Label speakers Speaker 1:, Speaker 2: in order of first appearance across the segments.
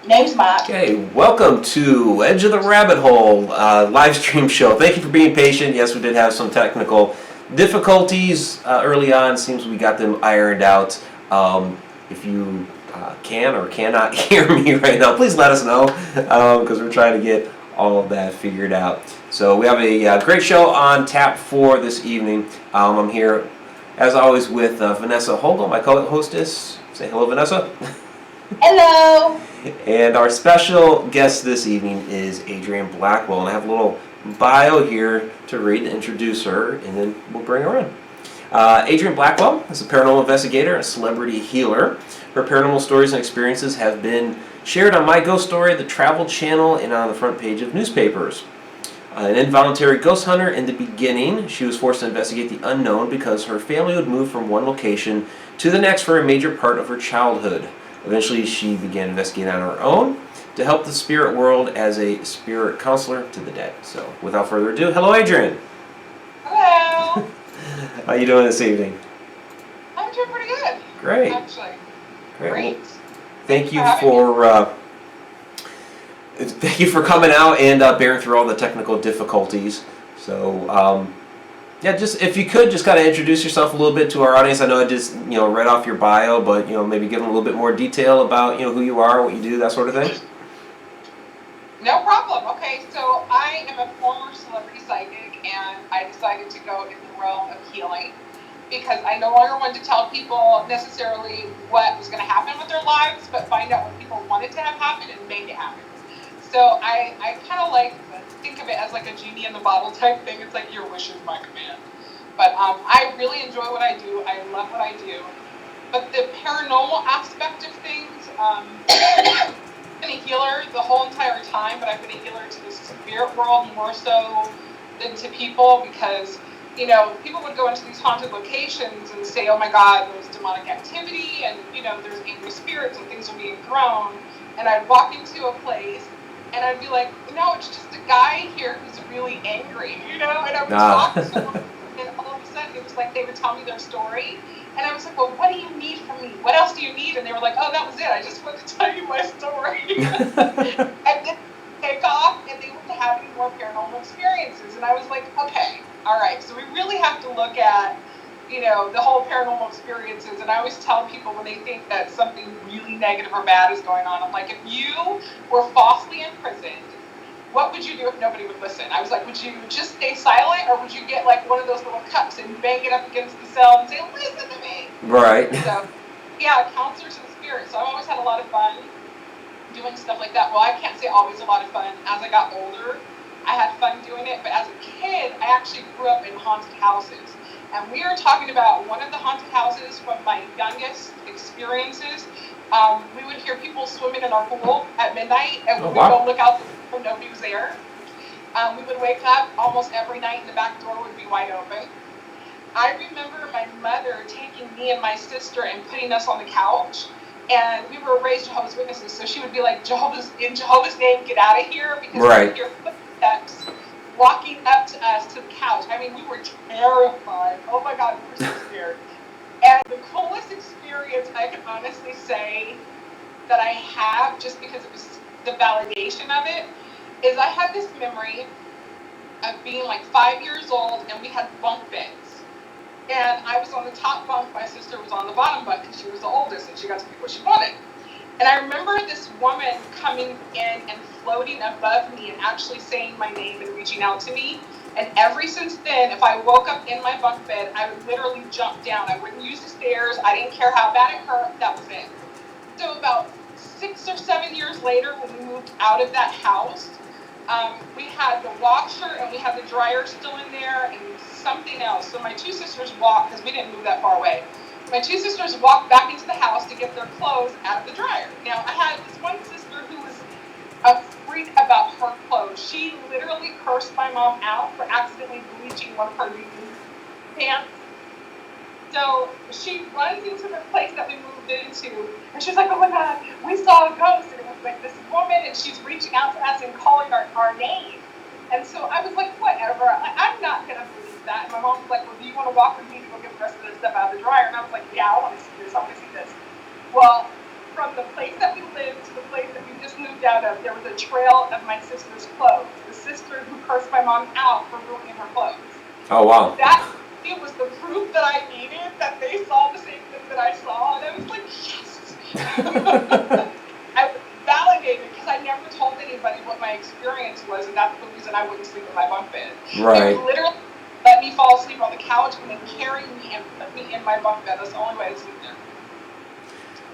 Speaker 1: Name's Mark.
Speaker 2: Okay, welcome to Edge of the Rabbit Hole live stream show. Thank you for being patient. Yes, we did have some technical difficulties early on. Seems we got them ironed out. If you can or cannot hear me right now, please let us know because we're trying to get all of that figured out. So we have a great show on tap for this evening. I'm here, as always, with Vanessa Hogle, my co-hostess. Say hello, Vanessa.
Speaker 1: Hello.
Speaker 2: And our special guest this evening is Adrien Blackwell, and I have a little bio here to read to introduce her, and then we'll bring her in. Adrien Blackwell is a paranormal investigator and a celebrity healer. Her paranormal stories and experiences have been shared on My Ghost Story, the Travel Channel, and on the front page of newspapers. An involuntary ghost hunter in the beginning, she was forced to investigate the unknown because her family would move from one location to the next for a major part of her childhood. Eventually, she began investigating on her own to help the spirit world as a spirit counselor to the dead. So, without further ado, hello, Adrien.
Speaker 1: Hello.
Speaker 2: How you doing this evening?
Speaker 1: I'm doing pretty good.
Speaker 2: Great.
Speaker 1: Actually.
Speaker 2: Great. Well, thank you for coming out and bearing through all the technical difficulties. So, yeah, just if you could just kind of introduce yourself a little bit to our audience. I know I just read off your bio, but maybe give them a little bit more detail about who you are, what you do, that sort of thing.
Speaker 1: No problem. Okay, so I am a former celebrity psychic, and I decided to go in the realm of healing because I no longer wanted to tell people necessarily what was going to happen with their lives, but find out what people wanted to have happen and make it happen. So I kind of like think of it as like a genie in the bottle type thing. It's like your wish is my command. But I really enjoy what I do. I love what I do. But the paranormal aspect of things, I've been a healer the whole entire time, but I've been a healer to the spirit world more so than to people because, people would go into these haunted locations and say, oh my God, there's demonic activity and, there's angry spirits and things are being thrown. And I'd walk into a place and I'd be like, no, it's just a guy here who's really angry, and I would talk to him, and all of a sudden it was like they would tell me their story, and I was like, well, what do you need from me? What else do you need? And they were like, oh, that was it. I just wanted to tell you my story. And then take off, and they wouldn't have any more paranormal experiences. And I was like, okay, all right. So we really have to look at, the whole paranormal experiences. And I always tell people when they think that something really negative or bad is going on, I'm like, if you were falsely imprisoned, what would you do if nobody would listen? I was like, would you just stay silent, or would you get like one of those little cups and bang it up against the cell and say, listen to me?
Speaker 2: Right.
Speaker 1: So, yeah, counselors and spirits. So I've always had a lot of fun doing stuff like that. Well, I can't say always a lot of fun. As I got older, I had fun doing it. But as a kid, I actually grew up in haunted houses. And we are talking about one of the haunted houses from my youngest experiences. We would hear people swimming in our pool at midnight, and we would go look out the window, nobody was there. We would wake up almost every night, and the back door would be wide open. I remember my mother taking me and my sister and putting us on the couch, and we were raised Jehovah's Witnesses, so she would be like, in Jehovah's name, get out of here, because we would hear footsteps walking up to us to the couch. I mean, we were terrified. Oh my God, we were so scared. And the coolest experience I can honestly say that I have, just because it was the validation of it, is I had this memory of being like 5 years old, and we had bunk beds. And I was on the top bunk, my sister was on the bottom bunk because she was the oldest and she got to pick what she wanted. And I remember this woman coming in and floating above me and actually saying my name and reaching out to me. And ever since then, if I woke up in my bunk bed, I would literally jump down. I wouldn't use the stairs. I didn't care how bad it hurt. That was it. So about 6 or 7 years later, when we moved out of that house, we had the washer and we had the dryer still in there and something else. So my two sisters walked, because we didn't move that far away. My two sisters walked back into the house to get their clothes out of the dryer. Now, I had this one sister who was a freak about her clothes. She literally cursed my mom out for accidentally bleaching one of her pants. So she runs into the place that we moved into, and she's like, oh my God, we saw a ghost. And it was like this woman, and she's reaching out to us and calling our name. And so I was like, whatever. I'm not going to believe that. And my mom was like, well, do you want to walk with me to go get the rest of this stuff out of the dryer? And I was like, yeah, I want to see this. I want to see this. Well, from the place that we lived to the place that we just moved out of, there was a trail of my sister's clothes. The sister who cursed my mom out for ruining her clothes.
Speaker 2: Oh, wow.
Speaker 1: That it was the proof that I needed that they saw the same thing that I saw, and I was like, yes. I was validated because I never told anybody what my experience was, and that's the reason I wouldn't sleep in my bunk bed.
Speaker 2: Right.
Speaker 1: They would literally let me fall asleep on the couch and then carry me and put me in my bunk bed. That's the only way I'd sleep there.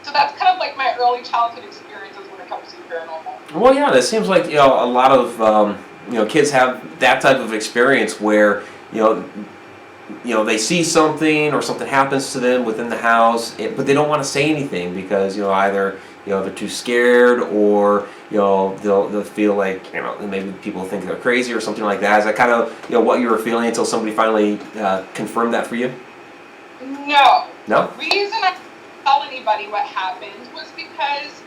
Speaker 1: So that's kind of like my early childhood experiences when it comes to the paranormal.
Speaker 2: Well, yeah, it seems like, a lot of kids have that type of experience where they see something or something happens to them within the house, but they don't want to say anything because either they're too scared, or they'll feel like maybe people think they're crazy or something like that. Is that kind of what you were feeling until somebody finally confirmed that for you?
Speaker 1: No.
Speaker 2: No.
Speaker 1: The reason I didn't tell anybody what happened was because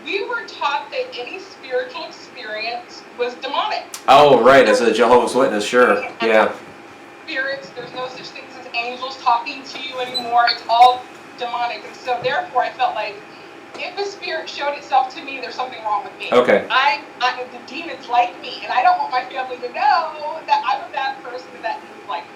Speaker 1: we were taught that any spiritual experience was demonic.
Speaker 2: Oh, right, as a Jehovah's Witness, sure, yeah.
Speaker 1: Spirits, there's no such things as angels talking to you anymore. It's all demonic, and so therefore I felt like if a spirit showed itself to me, there's something wrong with me.
Speaker 2: Okay.
Speaker 1: The demons like me, and I don't want my family to know that I'm a bad person and that demons like me.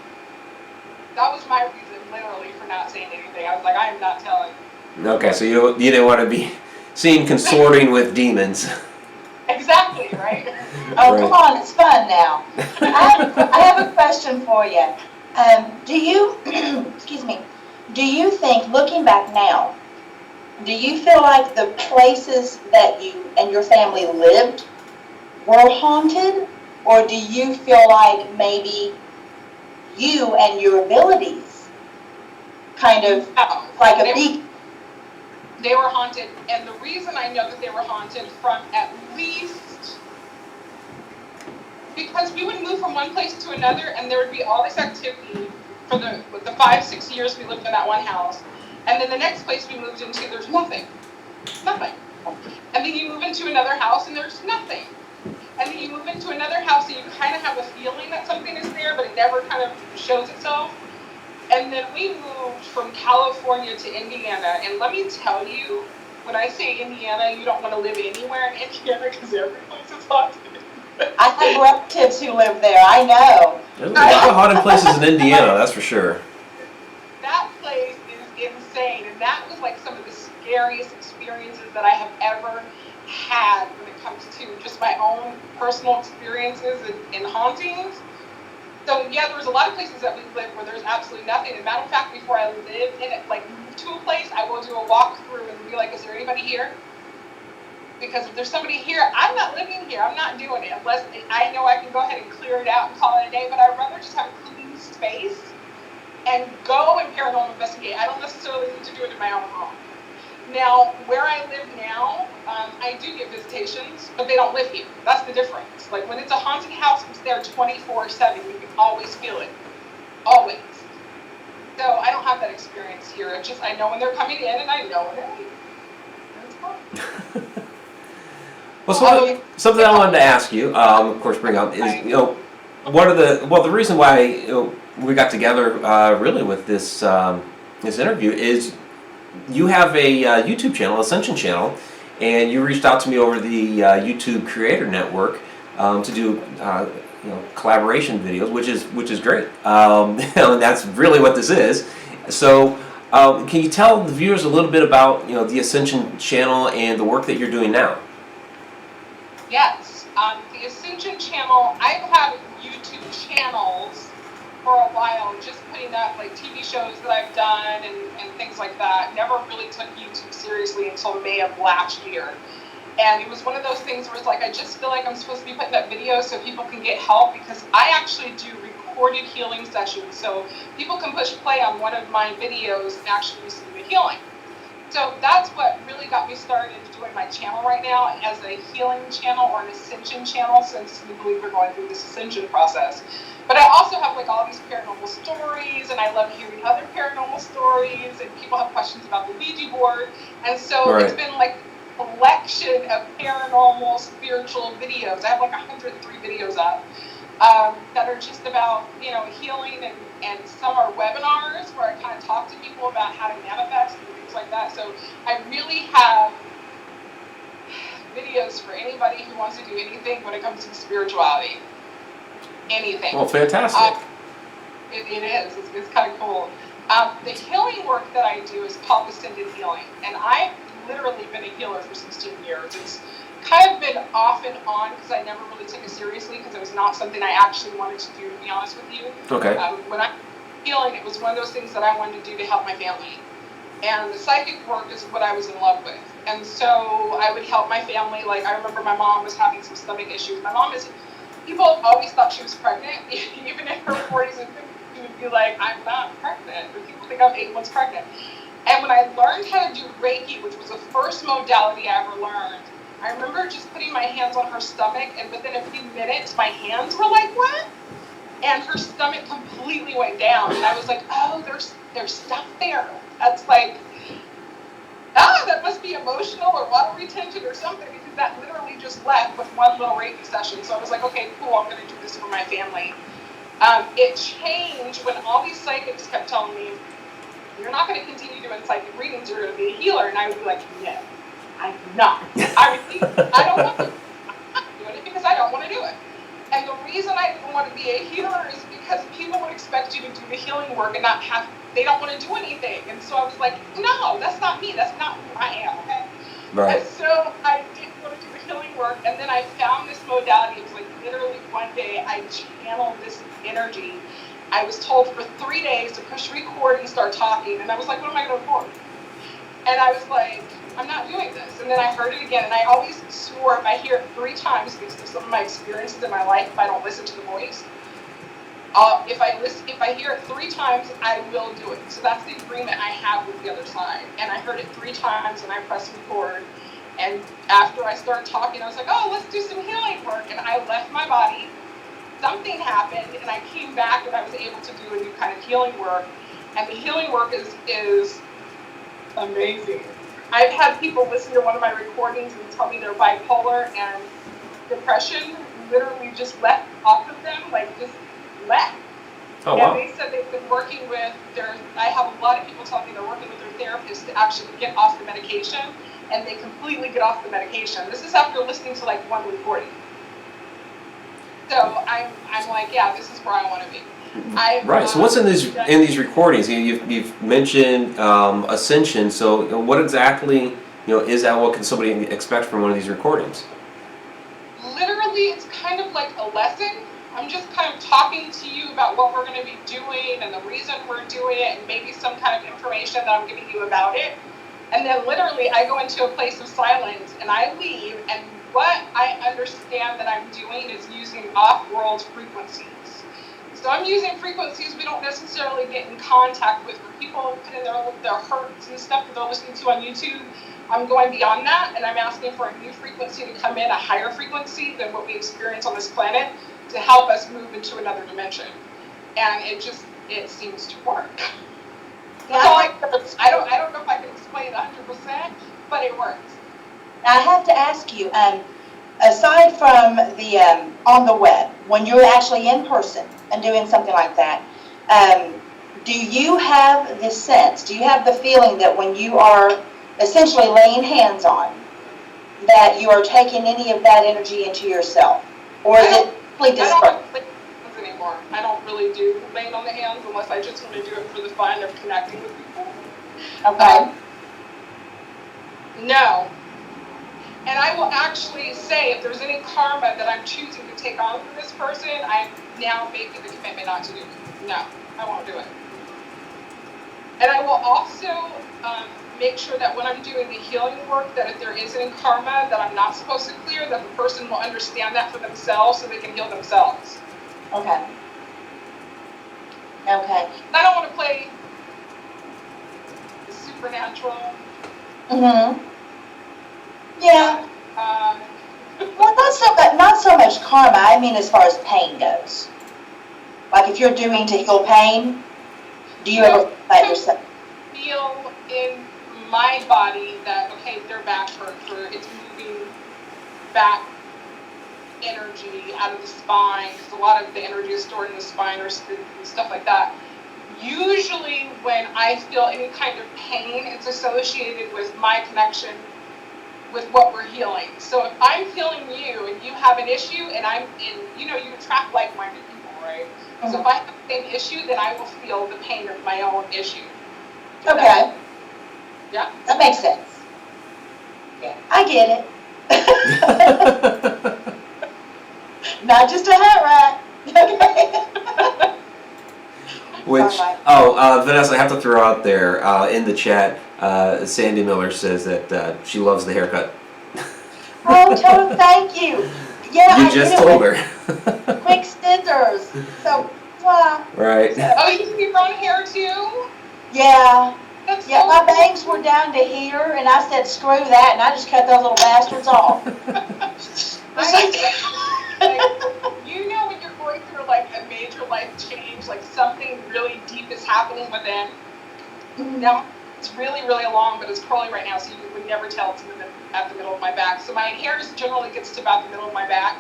Speaker 1: That was my reason, literally, for not saying anything. I was like, I am not telling.
Speaker 2: Okay, so you didn't want to be seen consorting with demons.
Speaker 1: Exactly, right?
Speaker 3: Oh,
Speaker 2: Right.
Speaker 3: come on, it's fun now. I have a question for you. Do you, excuse me, do you think, looking back now, do you feel like the places that you and your family lived were haunted? Or do you feel like maybe you and your abilities kind of like a beacon?
Speaker 1: They were haunted, and the reason I know that they were haunted from at least because we would move from one place to another, and there would be all this activity for the 5-6 years we lived in that one house, and then the next place we moved into, there's nothing, and then you move into another house and there's nothing, and then you move into another house and you kind of have a feeling that something is there, but it never kind of shows itself. And then we moved from California to Indiana, and let me tell you, when I say Indiana, you don't want to live anywhere in Indiana because every place is haunted.
Speaker 3: I have relatives who live there, I know.
Speaker 2: There's a lot of haunted places in Indiana, that's for sure.
Speaker 1: That place is insane, and that was like some of the scariest experiences that I have ever had when it comes to just my own personal experiences in hauntings. So yeah, there was a lot of places that we lived where there's absolutely nothing. As a matter of fact, before I lived in it, like move to a place, I will do a walkthrough and be like, is there anybody here? Because if there's somebody here, I'm not living here. I'm not doing it unless I know I can go ahead and clear it out and call it a day. But I'd rather just have a clean space and go and paranormal investigate. I don't necessarily need to do it in my own home. Now, where I live now, I do get visitations, but they don't live here. That's the difference. Like when it's a haunted house, it's there 24/7. You can always feel it, always. So I don't have that experience here. It's just I know when they're coming in and I know when they're leaving. That's fine.
Speaker 2: Well, something I wanted to ask you, of course, bring up is the reason why we got together really with this this interview is you have a YouTube channel, Ascension Channel, and you reached out to me over the YouTube Creator Network to do collaboration videos, which is great, and that's really what this is. So, can you tell the viewers a little bit about the Ascension Channel and the work that you're doing now?
Speaker 1: Yes, the Ascension Channel. I've had YouTube channels for a while, just putting up like TV shows that I've done and things like that. Never really took YouTube seriously until May of last year. And it was one of those things where it's like, I just feel like I'm supposed to be putting up videos so people can get help, because I actually do recorded healing sessions. So people can push play on one of my videos and actually receive a healing. So that's what really got me started doing my channel right now as a healing channel or an ascension channel, since we believe we're going through this ascension process. But I also have like all these paranormal stories, and I love hearing other paranormal stories, and people have questions about the Ouija board. And so It's been like a collection of paranormal spiritual videos. I have like 103 videos up that are just about, healing, and some are webinars where I kind of talk to people about how to manifest and things like that. So I really have videos for anybody who wants to do anything when it comes to spirituality. Anything.
Speaker 2: Well, fantastic.
Speaker 1: It is. It's kind of cool. The healing work that I do is called Ascended Healing, and I've literally been a healer for 16 years. It's kind of been off and on because I never really took it seriously because it was not something I actually wanted to do, to be honest with you.
Speaker 2: Okay.
Speaker 1: When I was healing, it was one of those things that I wanted to do to help my family. And the psychic work is what I was in love with. And so I would help my family. Like, I remember my mom was having some stomach issues. My mom people always thought she was pregnant, even in her 40s and 50s. She would be like, I'm not pregnant. But people think I'm 8 months pregnant. And when I learned how to do Reiki, which was the first modality I ever learned, I remember just putting my hands on her stomach, and within a few minutes, my hands were like, what? And her stomach completely went down. And I was like, oh, there's stuff there. That's like, that must be emotional or water retention or something, because that literally just left with one little Reiki session. So I was like, okay, cool, I'm going to do this for my family. It changed when all these psychics kept telling me, you're not going to continue doing psychic readings, you're going to be a healer. And I would be like, no, I'm not. I don't want to. I'm not doing it because I don't want to do it. And the reason I didn't want to be a healer is because people would expect you to do the healing work and they don't want to do anything. And so I was like, no, that's not me. That's not who I am, okay?
Speaker 2: Right.
Speaker 1: And so I didn't want to do the healing work. And then I found this modality. It was like literally one day I channeled this energy. I was told for 3 days to push record and start talking. And I was like, what am I going to record? And I was like, I'm not doing this. And then I heard it again. And I always swore if I hear it 3 times, because of some of my experiences in my life, if I don't listen to the voice, if I hear it 3 times, I will do it. So that's the agreement I have with the other side. And I heard it 3 times, and I pressed record. And after I started talking, I was like, oh, let's do some healing work. And I left my body. Something happened, and I came back, and I was able to do a new kind of healing work. And the healing work is amazing. I've had people listen to one of my recordings and tell me they're bipolar, and depression literally just left off of them, like just left.
Speaker 2: Oh, wow.
Speaker 1: And they said they've been working with I have a lot of people telling me they're working with their therapist to actually get off the medication, and they completely get off the medication. This is after listening to like one recording. So I'm like, yeah, this is where I want to be.
Speaker 2: Right. So what's in these recordings? You've mentioned Ascension. So what exactly is that? What can somebody expect from one of these recordings?
Speaker 1: Literally, it's kind of like a lesson. I'm just kind of talking to you about what we're going to be doing and the reason we're doing it, and maybe some kind of information that I'm giving you about it. And then literally, I go into a place of silence and I leave. And what I understand that I'm doing is using off-world frequencies. So I'm using frequencies we don't necessarily get in contact with. When people put in their hurts and stuff that they're listening to on YouTube, I'm going beyond that, and I'm asking for a new frequency to come in, a higher frequency than what we experience on this planet, to help us move into another dimension. And it seems to work. That's all I don't know if I can explain it 100%, but it works.
Speaker 3: Now, I have to ask you, aside from the on the web, when you're actually in person and doing something like that, do you have the sense, do you have the feeling that when you are essentially laying hands on, that you are taking any of that energy into yourself? Or is it completely dispersed?
Speaker 1: I don't lay hands anymore. I don't really do laying on the hands unless I just want to do it for the fun of connecting with people.
Speaker 3: Okay.
Speaker 1: No. And I will actually say, if there's any karma that I'm choosing to take on for this person, I'm now making the commitment not to do it. No, I won't do it. And I will also make sure that when I'm doing the healing work, that if there is any karma that I'm not supposed to clear, that the person will understand that for themselves so they can heal themselves.
Speaker 3: Okay. Okay.
Speaker 1: I don't want to play the supernatural.
Speaker 3: Mm-hmm. Yeah. Well, not so much karma. I mean, as far as pain goes. Like if you're doing to heal pain, do you ever let yourself
Speaker 1: feel in my body that, okay, their back hurts, or it's moving back energy out of the spine, because a lot of the energy is stored in the spine or stuff like that. Usually when I feel any kind of pain, it's associated with my connection with what we're healing. So if I'm healing you and you have an issue and you attract like-minded people, right? So if I have the same issue, then I will feel the pain of my own issue.
Speaker 3: Okay.
Speaker 1: Yeah.
Speaker 3: That makes sense. Yeah, I get it. Not just a hat rat. Okay.
Speaker 2: Which, Vanessa, I have to throw out there in the chat, Sandy Miller says that she loves the haircut.
Speaker 3: Oh, tell her thank you. Yeah,
Speaker 2: you just told her.
Speaker 3: Quick scissors. So,
Speaker 2: right.
Speaker 1: Oh, you can be brown hair too?
Speaker 3: Yeah.
Speaker 1: That's
Speaker 3: yeah,
Speaker 1: so
Speaker 3: my
Speaker 1: cool.
Speaker 3: bangs were down to here, and I said, screw that, and I just cut those little bastards off.
Speaker 1: When you're going through like a major life change, like something really deep is happening within. Now, it's really, really long, but it's curly right now, so you would never tell it's at the middle of my back. So my hair just generally gets to about the middle of my back,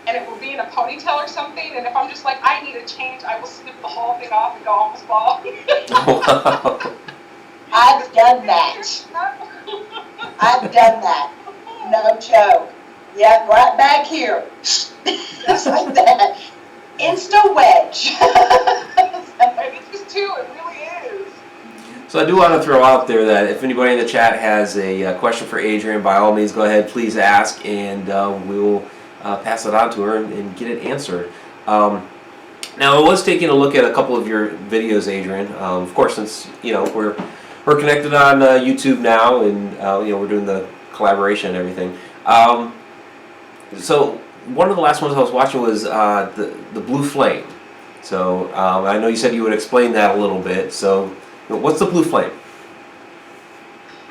Speaker 1: and it will be in a ponytail or something, and if I'm just like, I need a change, I will snip the whole thing off and go almost bald.
Speaker 2: Wow.
Speaker 3: I've done that. I've done that. No joke. Yeah, right back here. Just like that. Insta wedge.
Speaker 1: It's just too, it really is.
Speaker 2: So I do want to throw out there that if anybody in the chat has a question for Adrien, by all means go ahead, please ask, and we will pass it on to her and get it answered. Now I was taking a look at a couple of your videos, Adrien. Of course, since we're connected on YouTube now, and we're doing the collaboration and everything. So one of the last ones I was watching was the blue flame. So I know you said you would explain that a little bit. So what's the blue flame?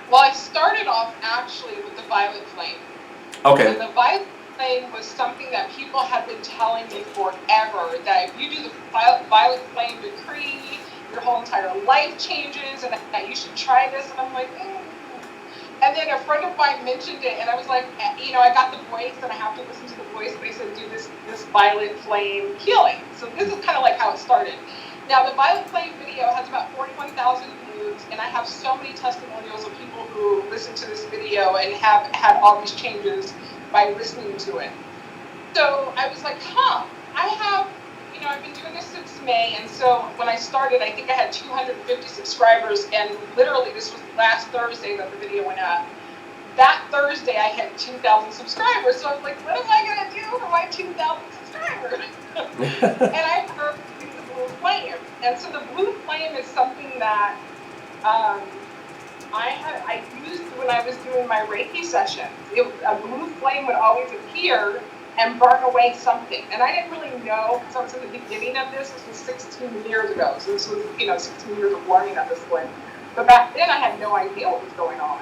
Speaker 1: Well, I started off actually with the violet flame.
Speaker 2: Okay.
Speaker 1: And the violet flame was something that people have been telling me forever, that if you do the violet flame decree, your whole entire life changes, and that you should try this. And I'm like, And then a friend of mine mentioned it, and I was like, I got the voice, and I have to listen to the voice, and they said, do this violet flame healing. So this is kind of like how it started. Now, the violet flame video has about 41,000 views, and I have so many testimonials of people who listened to this video and have had all these changes by listening to it. So I was like, I've been doing this since May, and so when I started, I think I had 250 subscribers, and literally this was last Thursday that the video went up. That Thursday, I had 2,000 subscribers, so I was like, what am I going to do for my 2,000 subscribers? And I heard the blue flame, and so the blue flame is something that I used when I was doing my Reiki sessions. A blue flame would always appear and burn away something. And I didn't really know, because I was in the beginning of this. This was 16 years ago. So this was, 16 years of learning at this point. But back then I had no idea what was going on.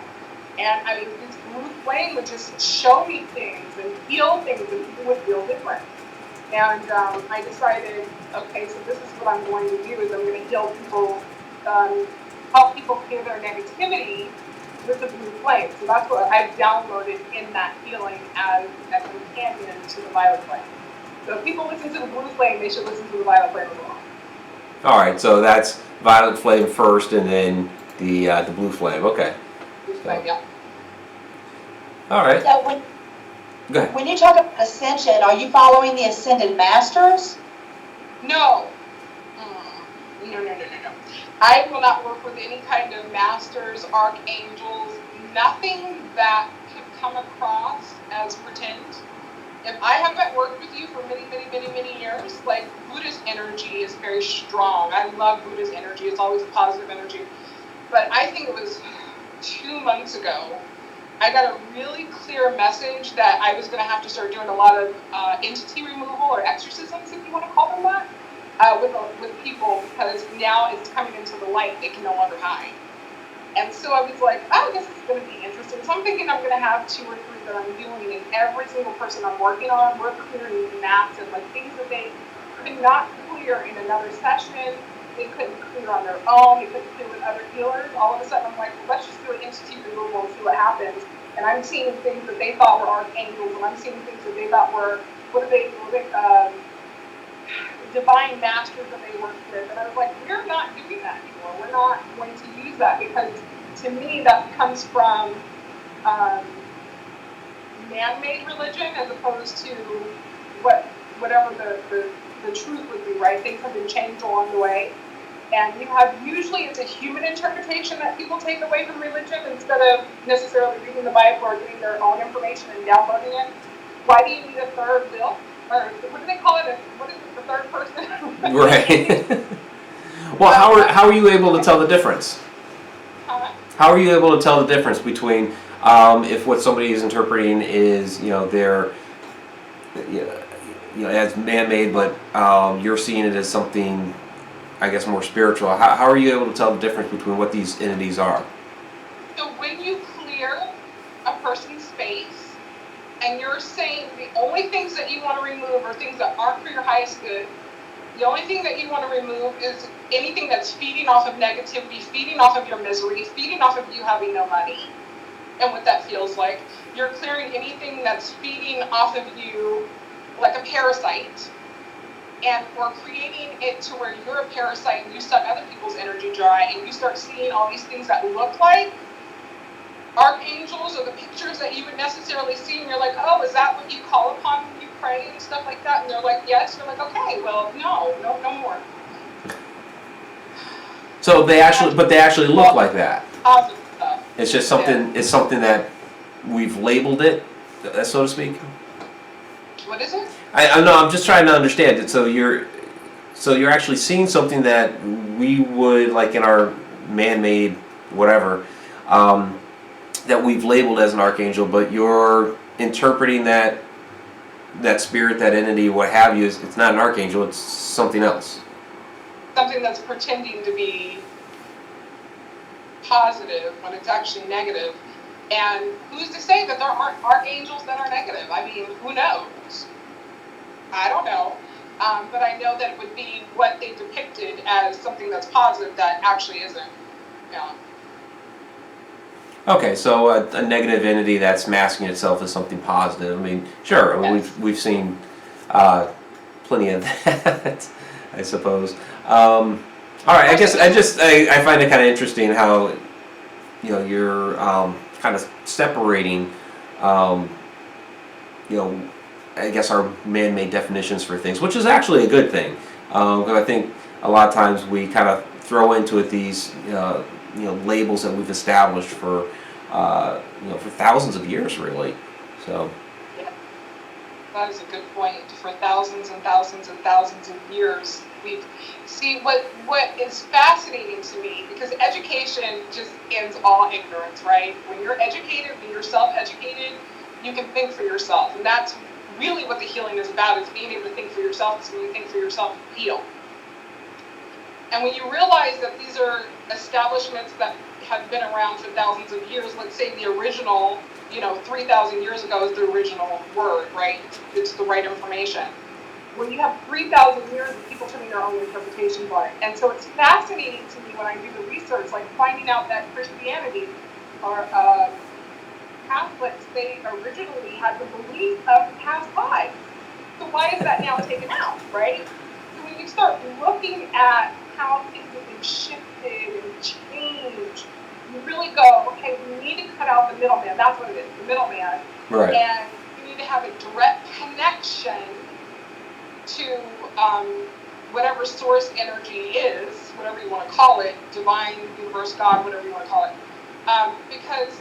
Speaker 1: And this blue flame would just show me things and feel things, and people would feel different. And I decided, okay, so this is what I'm going to do, is I'm going to heal people, help people clear their negativity with the blue flame. So that's what I've downloaded in that healing as a companion to the violet flame. So if people listen to the blue flame, they should listen to the violet flame as well.
Speaker 2: All right, so that's violet flame first, and then the blue flame. Okay.
Speaker 1: Blue flame, yeah.
Speaker 2: All right.
Speaker 3: So
Speaker 2: Go ahead.
Speaker 3: when you talk about ascension, are you following the ascended masters?
Speaker 1: No. No. I will not work with any kind of masters, archangels, nothing that could come across as pretend. If I haven't worked with you for many years, like Buddha's energy is very strong. I love Buddha's energy. It's always a positive energy. But I think it was 2 months ago, I got a really clear message that I was going to have to start doing a lot of entity removal or exorcisms, if you want to call them that. With people, because now it's coming into the light, they can no longer hide. And so I was like, this is going to be interesting. So I'm thinking I'm going to have 2 or 3 that I'm doing, and every single person I'm working on, we're clearing massive, like things that they could not clear in another session, they couldn't clear on their own, they couldn't clear with other healers. All of a sudden I'm like, well, let's just do an entity removal and see what happens. And I'm seeing things that they thought were archangels, and I'm seeing things that they thought were, divine masters that they worked with. And I was like, we're not doing that anymore. We're not going to use that, because to me that comes from man-made religion as opposed to whatever the truth would be, right? Things have been changed along the way. And you have, usually it's a human interpretation that people take away from religion instead of necessarily reading the Bible or getting their own information and downloading it. Why do you need a third wheel? Or what do they call it? What is it, the third person?
Speaker 2: Right. Well, how are you able to tell the difference? How are you able to tell the difference between if what somebody is interpreting is, they're, as man-made, but you're seeing it as something, I guess, more spiritual? How are you able to tell the difference between what these entities are?
Speaker 1: So when you clear a person's space and you're saying the only things that you want to remove are things that aren't for your highest good, the only thing that you want to remove is anything that's feeding off of negativity, feeding off of your misery, feeding off of you having no money and what that feels like. You're clearing anything that's feeding off of you like a parasite, and we're creating it to where you're a parasite and you suck other people's energy dry, and you start seeing all these things that look like archangels or the pictures that you would necessarily see, and you're like, oh, is that what you call upon when you pray and stuff like that? And they're like, yes. You're like, okay, well, no more.
Speaker 2: So they actually look like that.
Speaker 1: Positive stuff.
Speaker 2: It's just something.
Speaker 1: Yeah.
Speaker 2: It's something that we've labeled it, so to speak.
Speaker 1: What is it?
Speaker 2: I know. I'm just trying to understand it. So you're actually seeing something that we would, like in our man-made whatever, that we've labeled as an archangel, but you're interpreting that spirit, that entity, what have you, it's not an archangel. It's something else.
Speaker 1: Something that's pretending to be positive when it's actually negative. And who's to say that there aren't archangels that are negative? I mean, who knows? I don't know. But I know that it would be what they depicted as something that's positive that actually isn't. Yeah.
Speaker 2: Okay, so a negative entity that's masking itself as something positive. I mean, sure. I mean,
Speaker 1: Yes.
Speaker 2: we've seen plenty of that, I suppose. All right. I guess I find it kind of interesting how you're kind of separating I guess our man-made definitions for things, which is actually a good thing, because I think a lot of times we kind of throw into it these labels that we've established for for thousands of years, really. So.
Speaker 1: Yeah. That is a good point. For thousands and thousands and thousands of years, what is fascinating to me, because education just ends all ignorance, right? When you're educated, when you're self-educated, you can think for yourself, and that's really what the healing is about, is being able to think for yourself. It's when you think for yourself, you heal. And when you realize that these are establishments that have been around for thousands of years, let's say the original, 3,000 years ago is the original word, right? It's the right information. When you have 3,000 years of people putting their own interpretations on it. And so it's fascinating to me when I do the research, like finding out that Christianity or Catholics, they originally had the belief of past lives. So why is that now taken out, right? So when you start looking at how things have been shifted and changed, you really go, okay, we need to cut out the middleman. That's what it is, the middleman.
Speaker 2: Right.
Speaker 1: And you need to have a direct connection to whatever source energy is, whatever you want to call it, divine, universe, God, whatever you want to call it. Because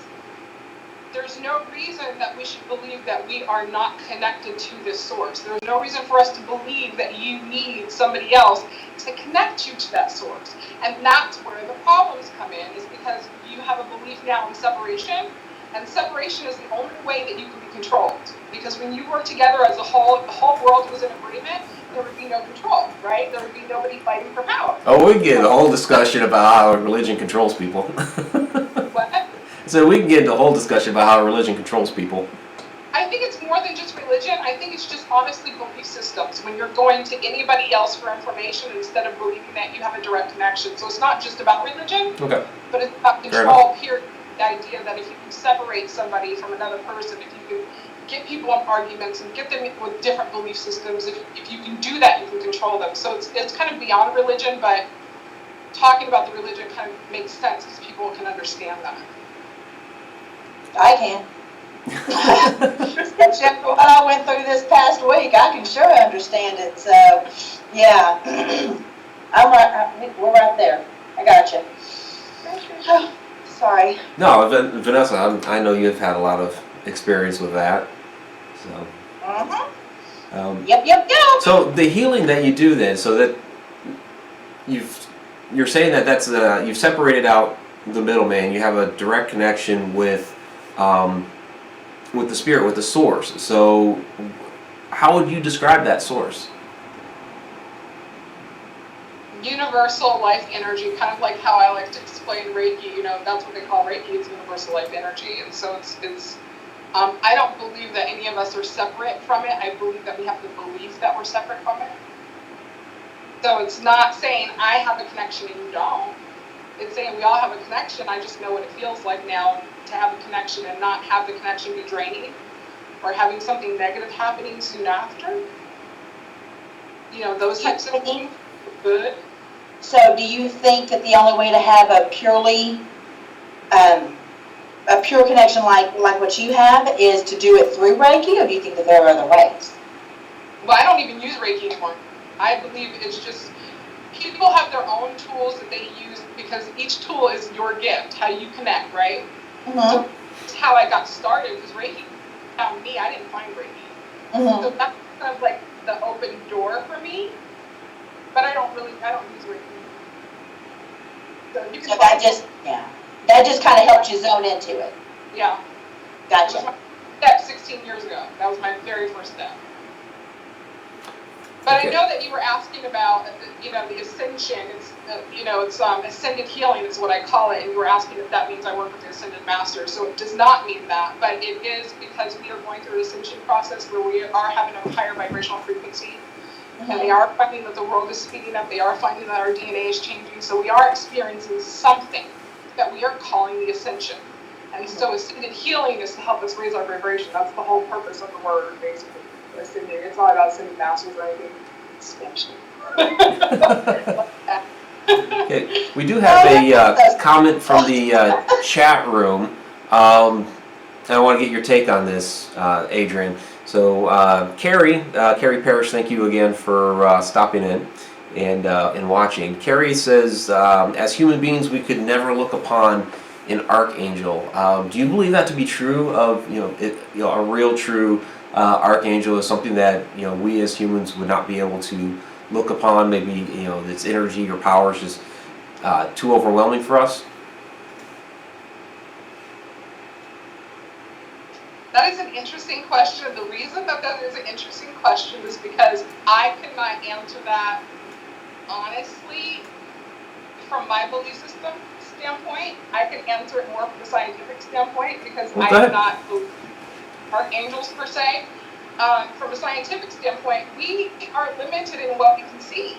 Speaker 1: there's no reason that we should believe that we are not connected to this source. There's no reason for us to believe that you need somebody else to connect you to that source. And that's where the problems come in, is because you have a belief now in separation, and separation is the only way that you can be controlled. Because when you work together as a whole, if the whole world was in agreement, there would be no control, right? There would be nobody fighting for power.
Speaker 2: Oh, we can get into a whole discussion about how religion controls people.
Speaker 1: What?
Speaker 2: So we can get into a whole discussion about how religion controls people.
Speaker 1: I think it's more than just religion. I think it's just honestly belief systems. When you're going to anybody else for information instead of believing that you have a direct connection. So it's not just about religion,
Speaker 2: Okay.
Speaker 1: but it's about control, period. The idea that if you can separate somebody from another person, if you can get people in arguments and get them with different belief systems, if you can do that, you can control control them. So it's kind of beyond religion, but talking about the religion kind of makes sense because people can understand that.
Speaker 3: I can. Except for what I went through this past week, I can sure understand it. So, yeah, we're right there. I got you. Sorry.
Speaker 2: No, Vanessa, I know you've had a lot of experience with that. So.
Speaker 3: Yep.
Speaker 2: So the healing that you do then, so that you're saying that that's you've separated out the middleman. You have a direct connection with the spirit, with the source. So how would you describe that source?
Speaker 1: Universal life energy, kind of like how I like to explain Reiki. That's what they call Reiki. It's universal life energy, and so it's. I don't believe that any of us are separate from it. I believe that we have the belief that we're separate from it. So it's not saying I have a connection and you don't. It's saying we all have a connection. I just know what it feels like now to have a connection and not have the connection be draining or having something negative happening soon after. Those types of things are good.
Speaker 3: So do you think that the only way to have a pure connection like what you have is to do it through Reiki, or do you think that there are other ways?
Speaker 1: Well, I don't even use Reiki anymore. I believe it's just people have their own tools that they use because each tool is your gift, how you connect, right? So that's how I got started, because Reiki found me. I didn't find Reiki. So that's kind of like the open door for me, but I don't use Reiki. So you can
Speaker 3: that just kind of helped you zone into it.
Speaker 1: Yeah.
Speaker 3: Gotcha.
Speaker 1: That was my step 16 years ago. That was my very first step. But okay. I know that you were asking about, the ascension. It's, it's ascended healing is what I call it. And you were asking if that means I work with the ascended master. So it does not mean that, but it is because we are going through the ascension process where we are having a higher vibrational frequency. And they are finding that the world is speeding up. They are finding that our DNA is changing. So we are experiencing something that we are calling the ascension. And so ascended healing is to help us raise our vibration. That's the whole purpose of the word, basically. Ascending. It's not about ascending masters or anything special.
Speaker 2: Okay, we do have a comment from the chat room. I want to get your take on this, Adrien. So, Carrie Parrish, thank you again for stopping in and watching. Carrie says, as human beings, we could never look upon an archangel. Do you believe that to be true? Of a real, true archangel is something that we as humans would not be able to look upon. Maybe its energy or power is just too overwhelming for us.
Speaker 1: That is an interesting question. The reason that is an interesting question is because I cannot answer that honestly from my belief system standpoint. I can answer it more from a scientific standpoint because I do not believe archangels per se. From a scientific standpoint, we are limited in what we can see.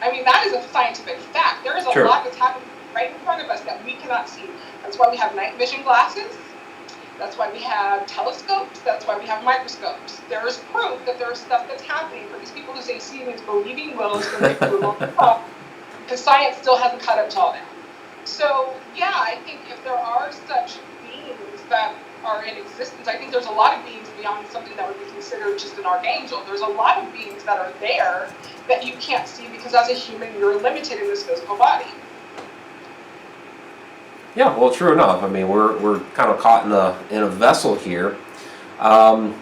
Speaker 1: I mean, that is a scientific fact. There is a lot that's happening right in front of us that we cannot see. That's why we have night vision glasses. That's why we have telescopes. That's why we have microscopes. There is proof that there is stuff that's happening. For these people who say seeing is believing will is going to make you a long time, because science still hasn't caught up to all that. So, yeah, I think if there are such beings that are in existence, I think there's a lot of beings beyond something that would be considered just an archangel. There's a lot of beings that are there that you can't see because as a human, you're limited in this physical body.
Speaker 2: Yeah, well, true enough. I mean, we're kind of caught in a vessel here.
Speaker 1: Now,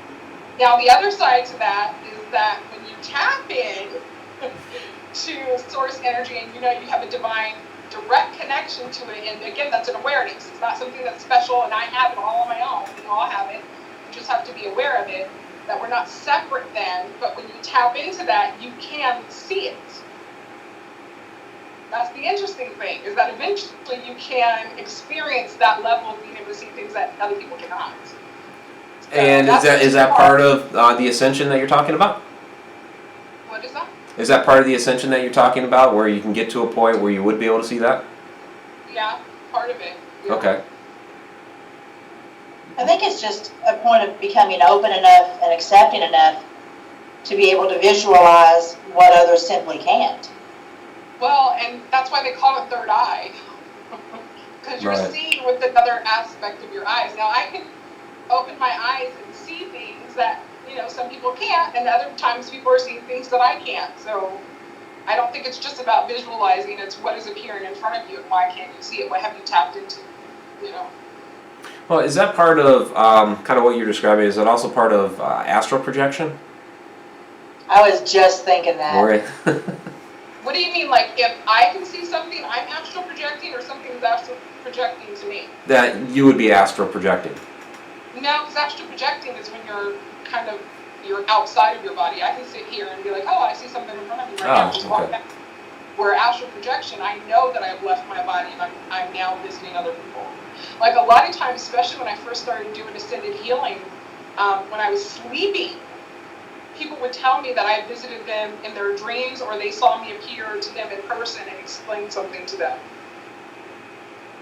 Speaker 1: the other side to that is that when you tap in to source energy and you have a divine direct connection to it, and again, that's an awareness. It's not something that's special and I have it all on my own. We all have it. You just have to be aware of it, that we're not separate then, but when you tap into that, you can see it. That's the interesting thing, is that eventually you can experience that level of being able to see things that other people cannot. So
Speaker 2: and is that part of the ascension that you're talking about?
Speaker 1: What is that?
Speaker 2: Is that part of the ascension that you're talking about, where you can get to a point where you would be able to see that?
Speaker 1: Yeah, part of it. Yeah.
Speaker 2: Okay.
Speaker 3: I think it's just a point of becoming open enough and accepting enough to be able to visualize what others simply can't.
Speaker 1: Well, and that's why they call it third eye. Because you're
Speaker 2: Right.
Speaker 1: seeing with another aspect of your eyes. Now, I can open my eyes and see things that, some people can't, and other times people are seeing things that I can't. So I don't think it's just about visualizing, it's what is appearing in front of you and why can't you see it? What have you tapped into,
Speaker 2: Well, is that part of kind of what you're describing? Is that also part of astral projection?
Speaker 3: I was just thinking that.
Speaker 2: Or
Speaker 1: What do you mean, like if I can see something, I'm astral projecting, or something's astral projecting to me?
Speaker 2: that you would be astral projecting?
Speaker 1: No, because astral projecting is when you're outside of your body. I can sit here and be like, oh, I see something in front of me right now, just walk back. Where astral projection, I know that I've left my body and I'm now visiting other people. Like a lot of times, especially when I first started doing ascended healing, when I was sleeping, people would tell me that I visited them in their dreams, or they saw me appear to them in person and explain something to them.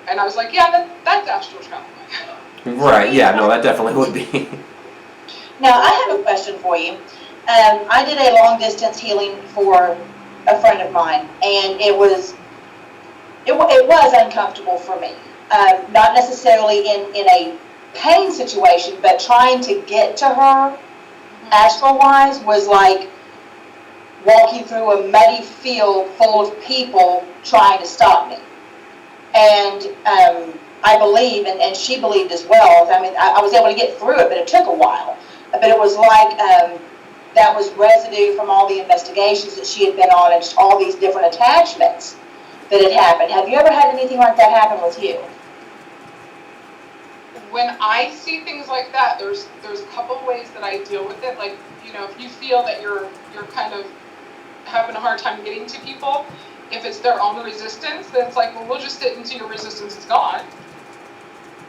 Speaker 1: And I was like, yeah, that's astral traveling.
Speaker 2: Right, yeah, no, that definitely would be.
Speaker 3: Now, I have a question for you. I did a long distance healing for a friend of mine, and it was uncomfortable for me. Not necessarily in a pain situation, but trying to get to her astral-wise was like walking through a muddy field full of people trying to stop me. And I believe, and she believed as well, I mean, I was able to get through it, but it took a while. But it was like that was residue from all the investigations that she had been on and just all these different attachments that had happened. Have you ever had anything like that happen with you?
Speaker 1: When I see things like that, there's a couple ways that I deal with it. Like, if you feel that you're kind of having a hard time getting to people, if it's their own resistance, then it's like, well, we'll just sit until your resistance is gone.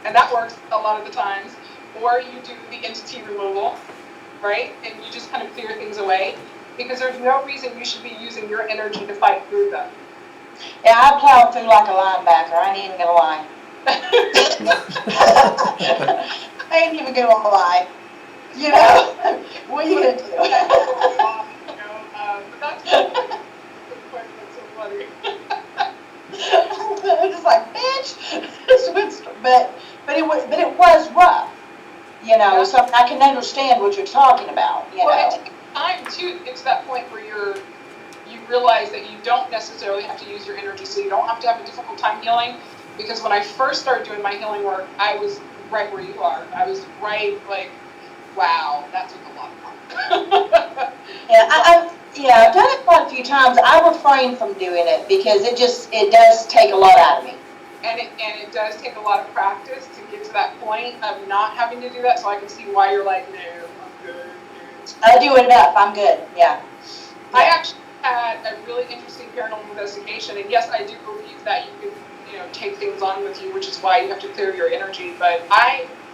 Speaker 1: And that works a lot of the times. Or you do the entity removal, right? And you just kind of clear things away, because there's no reason you should be using your energy to fight through them.
Speaker 3: Yeah, I plowed through like a linebacker. I ain't even gonna lie. I ain't even gonna lie. What are you gonna do?
Speaker 1: But that's so funny.
Speaker 3: I'm just like, bitch. But it was rough. So I can understand what you're talking about.
Speaker 1: Well, it takes time too to get to that point where you realize that you don't necessarily have to use your energy, so you don't have to have a difficult time healing. Because when I first started doing my healing work, I was right where you are. I was right, like, wow, that took a lot of work.
Speaker 3: I've done it quite a few times. I refrain from doing it because it does take a lot out of me.
Speaker 1: And it does take a lot of practice to get to that point of not having to do that. So I can see why you're like, no, I'm good.
Speaker 3: I do enough. I'm good. Yeah.
Speaker 1: I actually had a really interesting paranormal investigation, and yes, I do believe that you can, take things on with you, which is why you have to clear your energy. But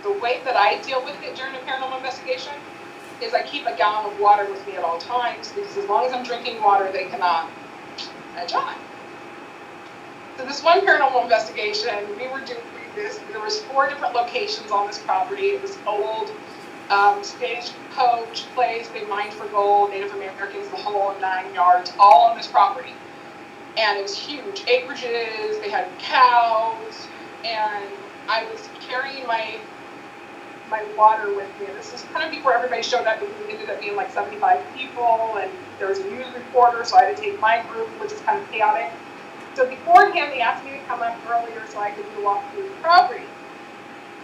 Speaker 1: the way that I deal with it during a paranormal investigation is I keep a gallon of water with me at all times, because as long as I'm drinking water, they cannot edge on. So this one paranormal investigation, we were doing this. There was 4 different locations on this property. It was old stagecoach place. They mined for gold, Native Americans, the whole 9 yards, all on this property. And it was huge acreages. They had cows, and I was carrying my water with me. And this is kind of before everybody showed up. It ended up being like 75 people, and there was a news reporter, so I had to take my group, which is kind of chaotic. So beforehand, they asked me to come up earlier so I could do a walk through the property.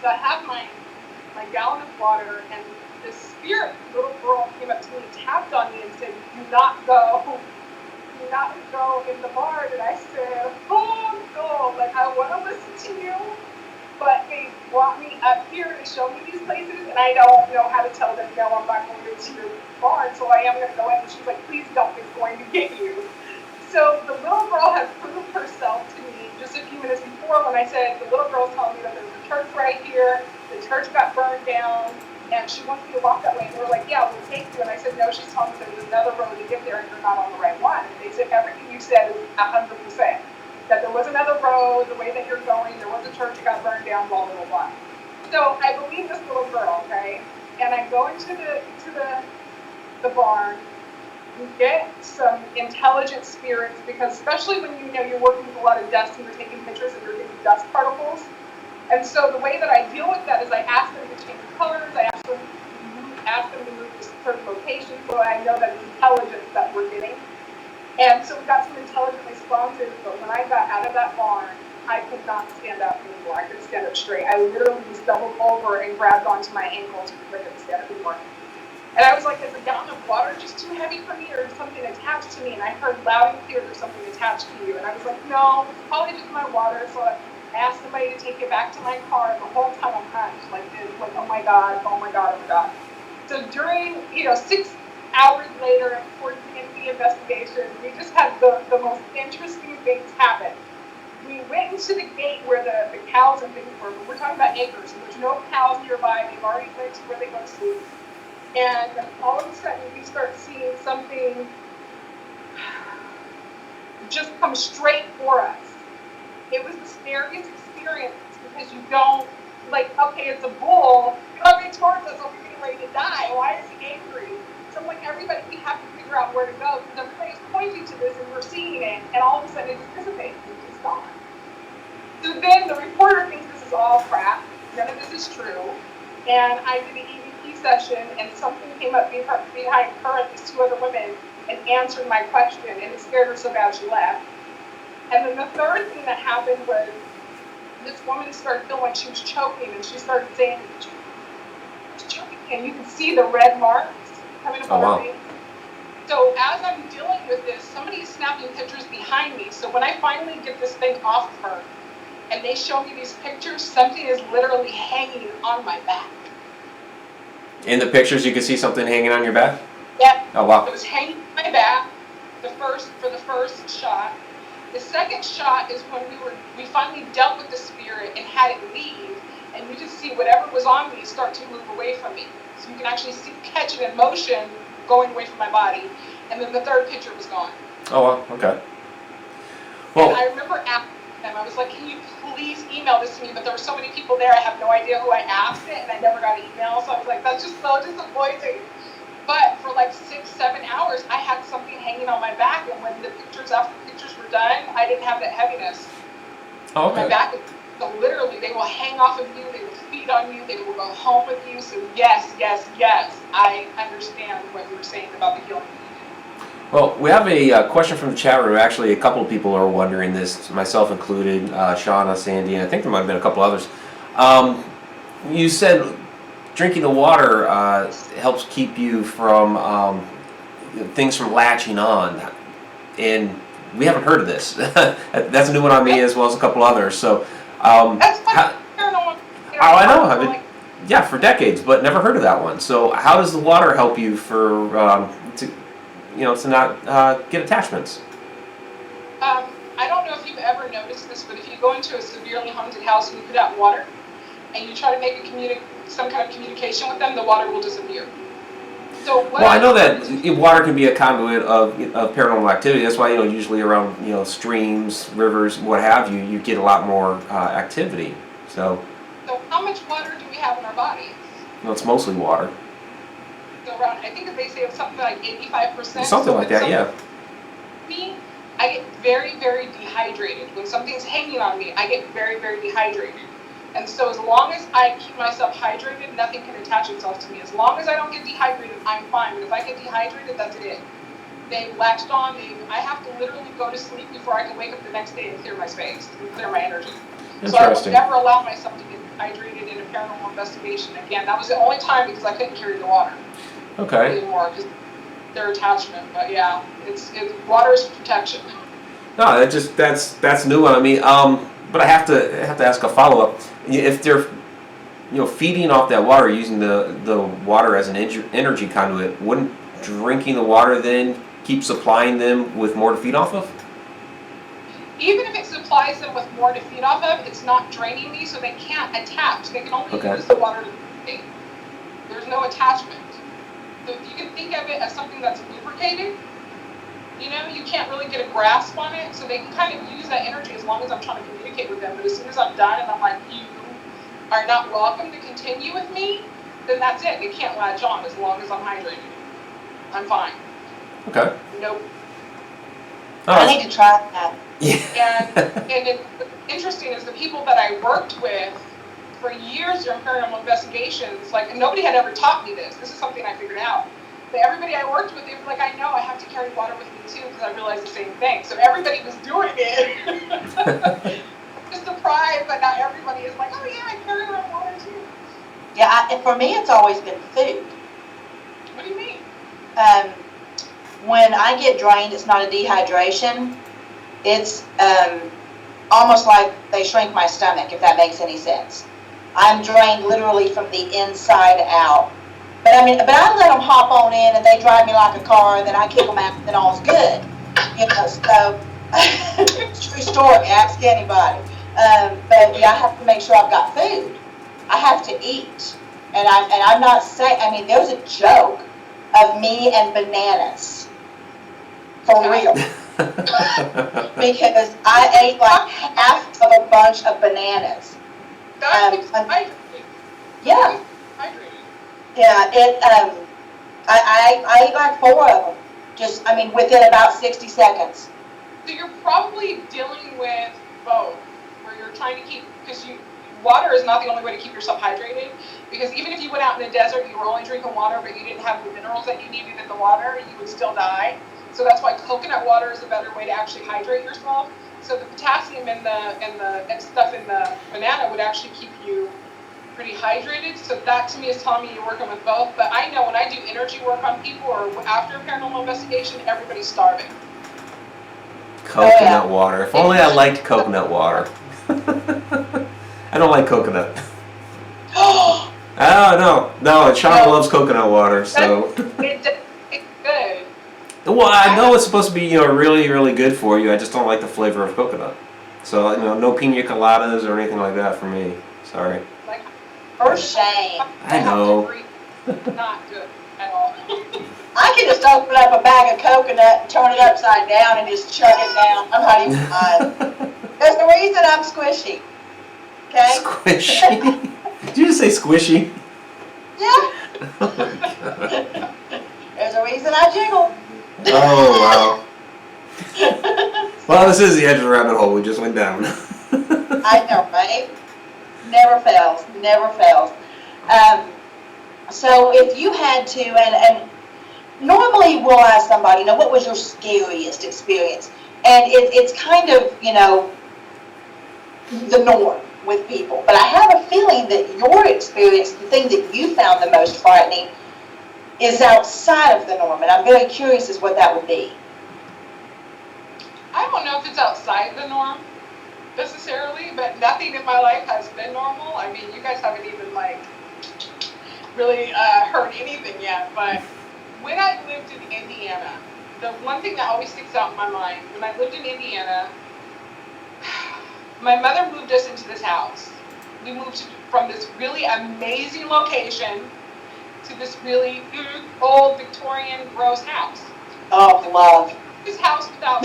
Speaker 1: So I have my gallon of water, and this spirit little girl came up to me and tapped on me and said, do not go in the barn. And I said, oh no, like I want to listen to you, but they brought me up here to show me these places, and I don't know how to tell them, no, I'm not going to your barn, so I am going to go in. And she's like, please don't, it's going to get you. So the little girl has proved herself to me just a few minutes before, when I said, the little girl's telling me that there's a church right here, the church got burned down, and she wants me to walk that way. And we were like, yeah, we'll take you. And I said, no, she's telling me there's another road to get there, and you're not on the right one. And they said, everything you said is 100%. That there was another road, the way that you're going, there was a church that got burned down, blah, blah, blah. So I believe this little girl, okay? And I go into the the barn, you get some intelligent spirits, because especially when you know you're working with a lot of dust and you're taking pictures and you're getting dust particles. And so the way that I deal with that is I ask them to change colors, I ask them to move to certain locations so I know that it's intelligence that we're getting. And so we got some intelligent responses, but when I got out of that barn, I could not stand up anymore. I couldn't stand up straight. I literally just doubled over and grabbed onto my ankles because I couldn't stand up anymore. And I was like, is a gallon of water just too heavy for me, or is something attached to me? And I heard loud and clear, there's something attached to you. And I was like, no, it's probably just my water. So I asked somebody to take it back to my car, and the whole time I'm hunched like this, like, oh my God, oh my God, oh my God. So during, 6 hours later, towards the end of the investigation, we just had the most interesting things happen. We went into the gate where the cows and things were, but we're talking about acres, so there's no cows nearby. They've already went to where they go to sleep. And all of a sudden, we start seeing something just come straight for us. It was the scariest experience because you don't, like, okay, it's a bull coming towards us, we're getting ready to die. Why is he angry? So, like, everybody, we have to figure out where to go because everybody's pointing to this and we're seeing it, and all of a sudden it just dissipates, it's just gone. So then the reporter thinks this is all crap, none of this is true, and I did an EVP session, and something came up behind her and these two other women and answered my question, and it scared her so bad she left. And then the third thing that happened was this woman started feeling like she was choking, and she started saying, she's choking, and you can see the red marks coming up on her face. So as I'm dealing with this, somebody's snapping pictures behind me. So when I finally get this thing off of her, and they show me these pictures, something is literally hanging on my back.
Speaker 2: In the pictures, you can see something hanging on your back?
Speaker 1: Yep.
Speaker 2: Oh, wow.
Speaker 1: It was hanging on my back for the first shot. The second shot is when we finally dealt with the spirit and had it leave, and you just see whatever was on me start to move away from me. So you can actually catch it in motion going away from my body. And then the third picture was gone.
Speaker 2: Oh, wow. Okay. Well,
Speaker 1: and I remember asking them, I was like, can you please email this to me? But there were so many people there, I have no idea who I asked it, and I never got an email. So I was like, that's just so disappointing. But for like 6-7 hours, I had something hanging on my back, and when after the pictures were done, I didn't have that heaviness.
Speaker 2: Oh, okay.
Speaker 1: My back, so literally, they will hang off of you, they will feed on you, they will go home with you. So yes, I understand what you were saying about the healing.
Speaker 2: Well, we have a question from the chat room. Actually, a couple of people are wondering this, myself included, Shauna, Sandy, and I think there might have been a couple others. You said drinking the water helps keep you from things from latching on, and we haven't heard of this. That's a new one on me as well as a couple others. So,
Speaker 1: that's paranormal.
Speaker 2: I know. I've been, yeah, for decades, but never heard of that one. So, how does the water help you to not get attachments?
Speaker 1: I don't know if you've ever noticed this, but if you go into a severely haunted house and you put out water, and you try to make some kind of communication with them, the water will disappear. So
Speaker 2: well, I know that water can be a conduit of paranormal activity. That's why usually around streams, rivers, what have you, you get a lot more activity. So
Speaker 1: how much water do we have in our bodies?
Speaker 2: It's mostly water.
Speaker 1: So around, I think that they say something like 85%.
Speaker 2: Something like that, yeah.
Speaker 1: Me, I get very, very dehydrated. When something's hanging on me, I get very, very dehydrated. And so as long as I keep myself hydrated, nothing can attach itself to me. As long as I don't get dehydrated, I'm fine. But if I get dehydrated, that's it. They latched on. I have to literally go to sleep before I can wake up the next day and clear my space, and clear my energy. So I will never allow myself to get dehydrated in a paranormal investigation again. That was the only time because I couldn't carry the water.
Speaker 2: Okay.
Speaker 1: Anymore because their attachment. But yeah, water is protection.
Speaker 2: No, that's a new one. I mean, but I have to ask a follow-up. If they're feeding off that water, using the water as an energy conduit, wouldn't drinking the water then keep supplying them with more to feed off of?
Speaker 1: Even if it supplies them with more to feed off of, it's not draining me, so they can't attach. They can only use the water to feed. There's no attachment. So if you can think of it as something that's lubricated, you can't really get a grasp on it, so they can kind of use that energy as long as I'm trying to communicate with them. But as soon as I'm done and I'm like, you are not welcome to continue with me, then that's it. They can't latch on as long as I'm hydrated. I'm fine.
Speaker 2: Okay.
Speaker 1: Nope.
Speaker 3: I need to try that.
Speaker 2: Yeah.
Speaker 1: And it's interesting is the people that I worked with for years during paranormal investigations, like, and nobody had ever taught me this. This is something I figured out. But everybody I worked with, they were like, I know, I have to carry water with me too, because I realized the same thing. So everybody was doing it. Just the pride, but not everybody is like, oh yeah, I carry around water too.
Speaker 3: Yeah, for me, it's always been food.
Speaker 1: What do you mean?
Speaker 3: When I get drained, it's not a dehydration. It's almost like they shrink my stomach, if that makes any sense. I'm drained literally from the inside out. But I let them hop on in and they drive me like a car, and then I kick them out and all's good. You know, so, true story, ask anybody. But yeah, I have to make sure I've got food. I have to eat. And I'm not saying, there's a joke of me and bananas. For real. Because I ate like half of a bunch of bananas. Yeah. Yeah, I ate like 4 of them. Just, within about 60 seconds.
Speaker 1: So you're probably dealing with both, where you're trying to keep, because water is not the only way to keep yourself hydrated, because even if you went out in the desert, you were only drinking water, but you didn't have the minerals that you needed in the water, you would still die. So that's why coconut water is a better way to actually hydrate yourself. So the potassium and stuff in the banana would actually keep you pretty hydrated. So that to me is telling me you're working with both. But I know when I do energy work on people or after a paranormal investigation, everybo's starving.
Speaker 2: Coconut water. If only I liked coconut water. I don't like coconut. Oh no, Sean loves coconut water, so.
Speaker 1: It's good.
Speaker 2: Well, I know it's supposed to be, really, really good for you. I just don't like the flavor of coconut. So, no pina coladas or anything like that for me. Sorry.
Speaker 1: Like,
Speaker 3: for shame.
Speaker 2: I know.
Speaker 1: Not good at all.
Speaker 3: I can just open up a bag of coconut and turn it upside down and just chug it down. I'm not even lying. There's the reason I'm squishy. Okay?
Speaker 2: Squishy? Did you just say squishy?
Speaker 3: Yeah.
Speaker 2: Oh my God.
Speaker 3: There's a reason I jiggle.
Speaker 2: Oh, wow. Well, this is the edge of the rabbit hole we just went down.
Speaker 3: I know, right? Never fails. Never fails. So if you had to, and normally we'll ask somebody, what was your scariest experience? And it's kind of, the norm with people. But I have a feeling that your experience, the thing that you found the most frightening, is outside of the norm, and I'm very curious as what that would be.
Speaker 1: I don't know if it's outside the norm necessarily, but nothing in my life has been normal. You guys haven't even really heard anything yet, but when I lived in Indiana, the one thing that always sticks out in my mind, when I lived in Indiana, my mother moved us into this house. We moved from this really amazing location to this really old Victorian gross house.
Speaker 3: Oh, love.
Speaker 1: This house without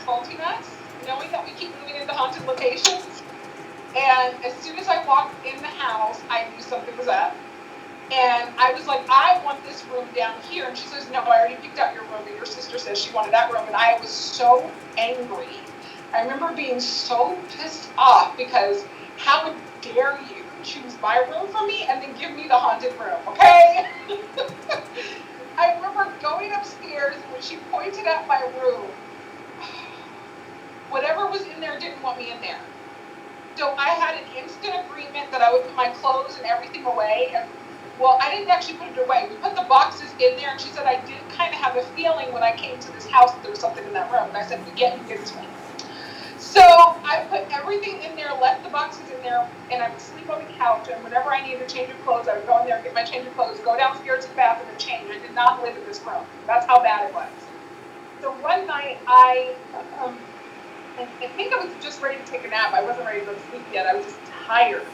Speaker 1: faulting us, knowing that we keep moving into haunted locations. And as soon as I walked in the house, I knew something was up. And I was like, I want this room down here. And she says, no, I already picked out your room. And your sister says she wanted that room. And I was so angry. I remember being so pissed off because how dare you choose my room for me and then give me the haunted room, okay? I remember going upstairs and when she pointed at my room, whatever was in there didn't want me in there. So I had an instant agreement that I would put my clothes and everything away. And well, I didn't actually put it away. We put the boxes in there, and she said I did kind of have a feeling when I came to this house that there was something in that room. And I said, you get it to me. So I put everything in there, left the boxes in there, and I would sleep on the couch. And whenever I needed a change of clothes, I would go in there, get my change of clothes, go downstairs to the bathroom and change. I did not live in this room. That's how bad it was. So one night I think I was just ready to take a nap. I wasn't ready to go to sleep yet. I was just tired.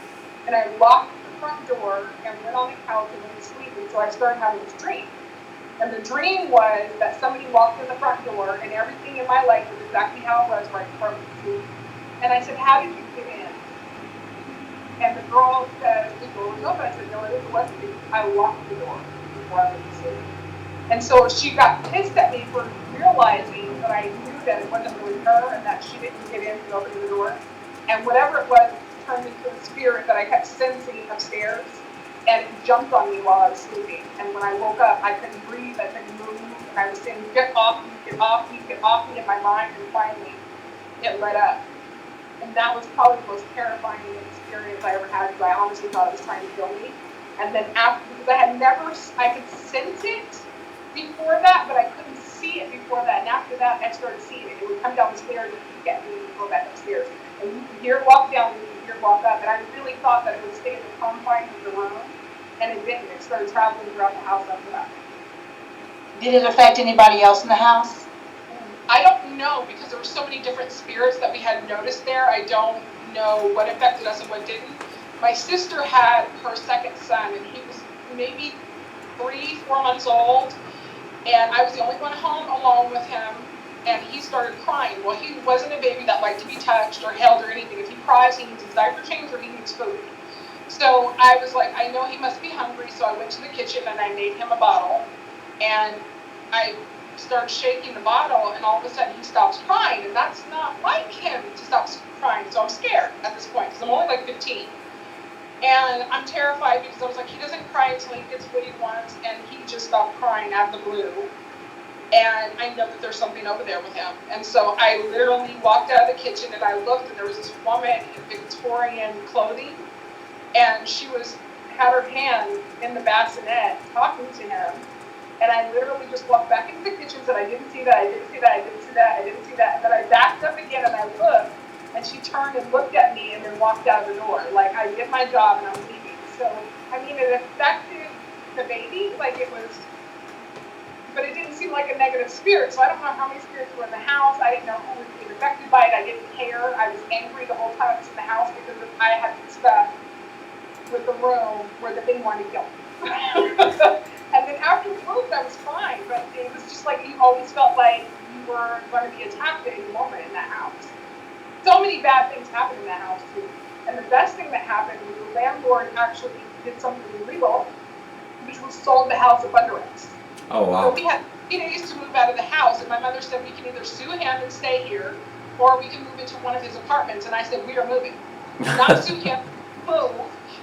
Speaker 1: And I locked the front door and went on the couch and went to sleep. And so I started having this dream. And the dream was that somebody walked in the front door and everything in my life was exactly how it was right before I went to sleep. And I said, how did you get in? And the girl said, the door was open. I said, no, it wasn't. I locked the door before I went to sleep. And so she got pissed at me for realizing that I knew that it wasn't really her and that she didn't get in and open the door. And whatever it was turned into a spirit that I kept sensing upstairs, and it jumped on me while I was sleeping. And when I woke up, I couldn't breathe, I couldn't move, and I was saying, get off me, get off me, get off me in my mind, and finally it let up. And that was probably the most terrifying experience I ever had, because I honestly thought it was trying to kill me. And then after, because I could sense it before that, but I couldn't see it before that. And after that, I started seeing it. It would come down the stairs and get me and go back upstairs. And you could hear it walk down and you could hear it walk up. And I really thought that it would stay in the confines of the room, and it didn't. It started traveling throughout the house after that.
Speaker 3: Did it affect anybody else in the house?
Speaker 1: I don't know, because there were so many different spirits that we had noticed there. I don't know what affected us and what didn't. My sister had her second son, and he was maybe 3-4 months old, and I was the only one home alone with him, and he started crying. Well, he wasn't a baby that liked to be touched or held or anything. If he cries, he needs his diaper changed or he needs food. So I was like, I know he must be hungry, so I went to the kitchen and I made him a bottle, and I started shaking the bottle, and all of a sudden he stops crying, and that's not like him to stop crying. So I'm scared at this point, because I'm only like 15. And I'm terrified, because I was like, he doesn't cry until he gets what he wants, and he just stopped crying out of the blue. And I know that there's something over there with him. And so I literally walked out of the kitchen and I looked, and there was this woman in Victorian clothing, and she had her hand in the bassinet talking to him. And I literally just walked back into the kitchen and said, I didn't see that, I didn't see that, I didn't see that, I didn't see that. And then I backed up again and I looked, and she turned and looked at me and then walked out of the door. Like, I did my job and I'm leaving. So, I mean, it affected the baby, like it was, but it didn't seem like a negative spirit. So I don't know how many spirits were in the house. I didn't know who was being affected by it. I didn't care. I was angry the whole time I was in the house, because I had stuff with the room where the thing wanted to kill me. And then after we moved, I was fine, but it was just like you always felt like you were going to be attacked at any moment in that house. So many bad things happened in that house too. And the best thing that happened was the landlord actually did something illegal, which was sold the house up under us.
Speaker 2: Oh, wow.
Speaker 1: So we had 3 days to move out of the house, and my mother said we can either sue him and stay here, or we can move into one of his apartments. And I said, we are moving. Not sue him, move,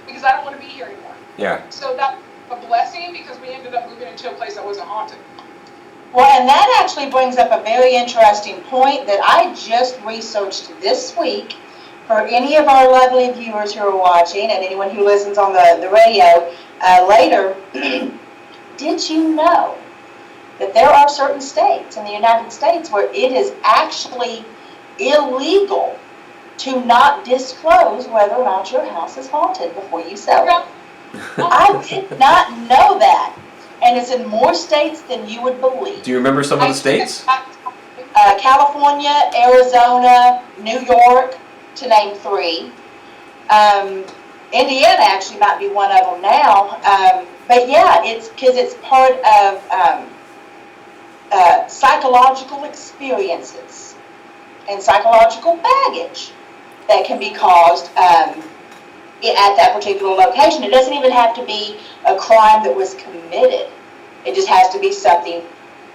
Speaker 1: because I don't want to be here anymore.
Speaker 2: Yeah.
Speaker 1: So that's a blessing, because we ended up moving into a place that wasn't haunted.
Speaker 3: Well, and that actually brings up a very interesting point that I just researched this week for any of our lovely viewers who are watching, and anyone who listens on the radio later. Did you know that there are certain states in the United States where it is actually illegal to not disclose whether or not your house is haunted before you sell it? I did not know that. And it's in more states than you would believe.
Speaker 2: Do you remember some of the states?
Speaker 3: California, Arizona, New York, to name 3. Indiana actually might be one of them now. But yeah, it's because it's part of psychological experiences and psychological baggage that can be caused at that particular location. It doesn't even have to be a crime that was committed. It just has to be something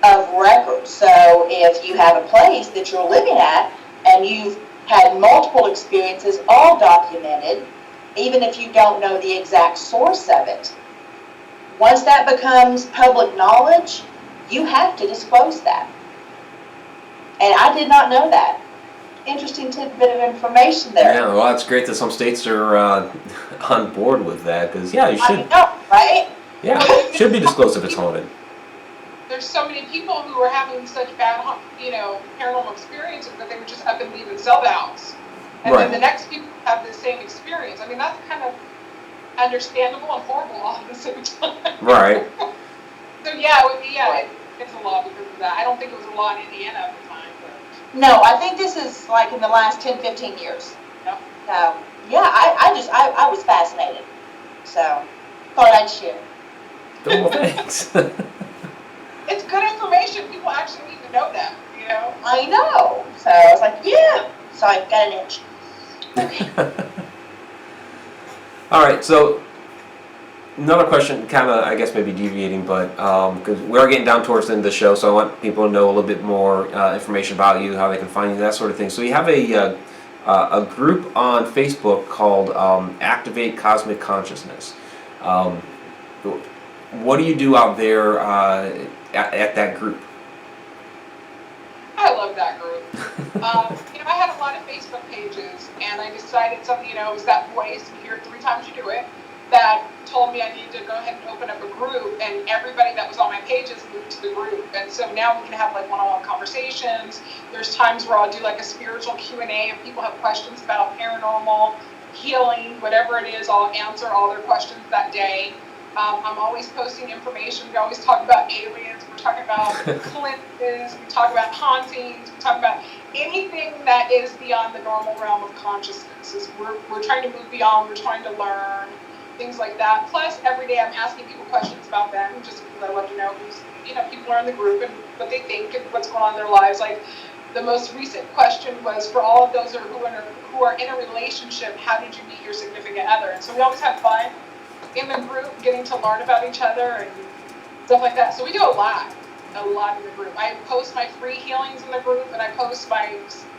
Speaker 3: of record. So if you have a place that you're living at and you've had multiple experiences, all documented, even if you don't know the exact source of it, once that becomes public knowledge, you have to disclose that. And I did not know that. Interesting tidbit of information there.
Speaker 2: Yeah, well, it's great that some states are on board with that, because, yeah, you should.
Speaker 3: I know, right?
Speaker 2: Yeah, it should be disclosed if it's haunted.
Speaker 1: There's so many people who are having such bad, paranormal experiences that they would just up and leave and sell the house. And
Speaker 2: Right.
Speaker 1: then the next people have the same experience. I mean, that's kind of understandable and horrible all at the same time.
Speaker 2: Right.
Speaker 1: So yeah, it's a law because of that. I don't think it was a law in Indiana at the time. But
Speaker 3: No, I think this is like in the last 10, 15 years.
Speaker 1: no.
Speaker 3: Yeah, I was fascinated. So, thought I'd share.
Speaker 2: Well, thanks.
Speaker 1: It's good information. People actually need to know that,
Speaker 3: I know. So, I was like, yeah. So, I got an itch.
Speaker 2: All right, so Another question, kind of, I guess maybe deviating, but because we are getting down towards the end of the show, so I want people to know a little bit more information about you, how they can find you, that sort of thing. So you have a group on Facebook called Activate Cosmic Consciousness. Um, what do you do out there at that group?
Speaker 1: I love that group. I had a lot of Facebook pages, and I decided something, it was that voice, you hear it 3 times you do it, that told me I needed to go ahead and open up a group, and everybody that was on my pages moved to the group. And so now we can have like one-on-one conversations. There's times where I'll do like a spiritual Q&A if people have questions about paranormal, healing, whatever it is, I'll answer all their questions that day. I'm always posting information. We always talk about aliens. We're talking about cleanses. We talk about hauntings. We talk about anything that is beyond the normal realm of consciousness. We're trying to move beyond. We're trying to learn things like that. Plus, every day I'm asking people questions about them, just because I love to know who's, people are in the group and what they think and what's going on in their lives. Like the most recent question was for all of those who are in a relationship, how did you meet your significant other? And so we always have fun in the group, getting to learn about each other and stuff like that. So we do a lot in the group. I post my free healings in the group, and I post my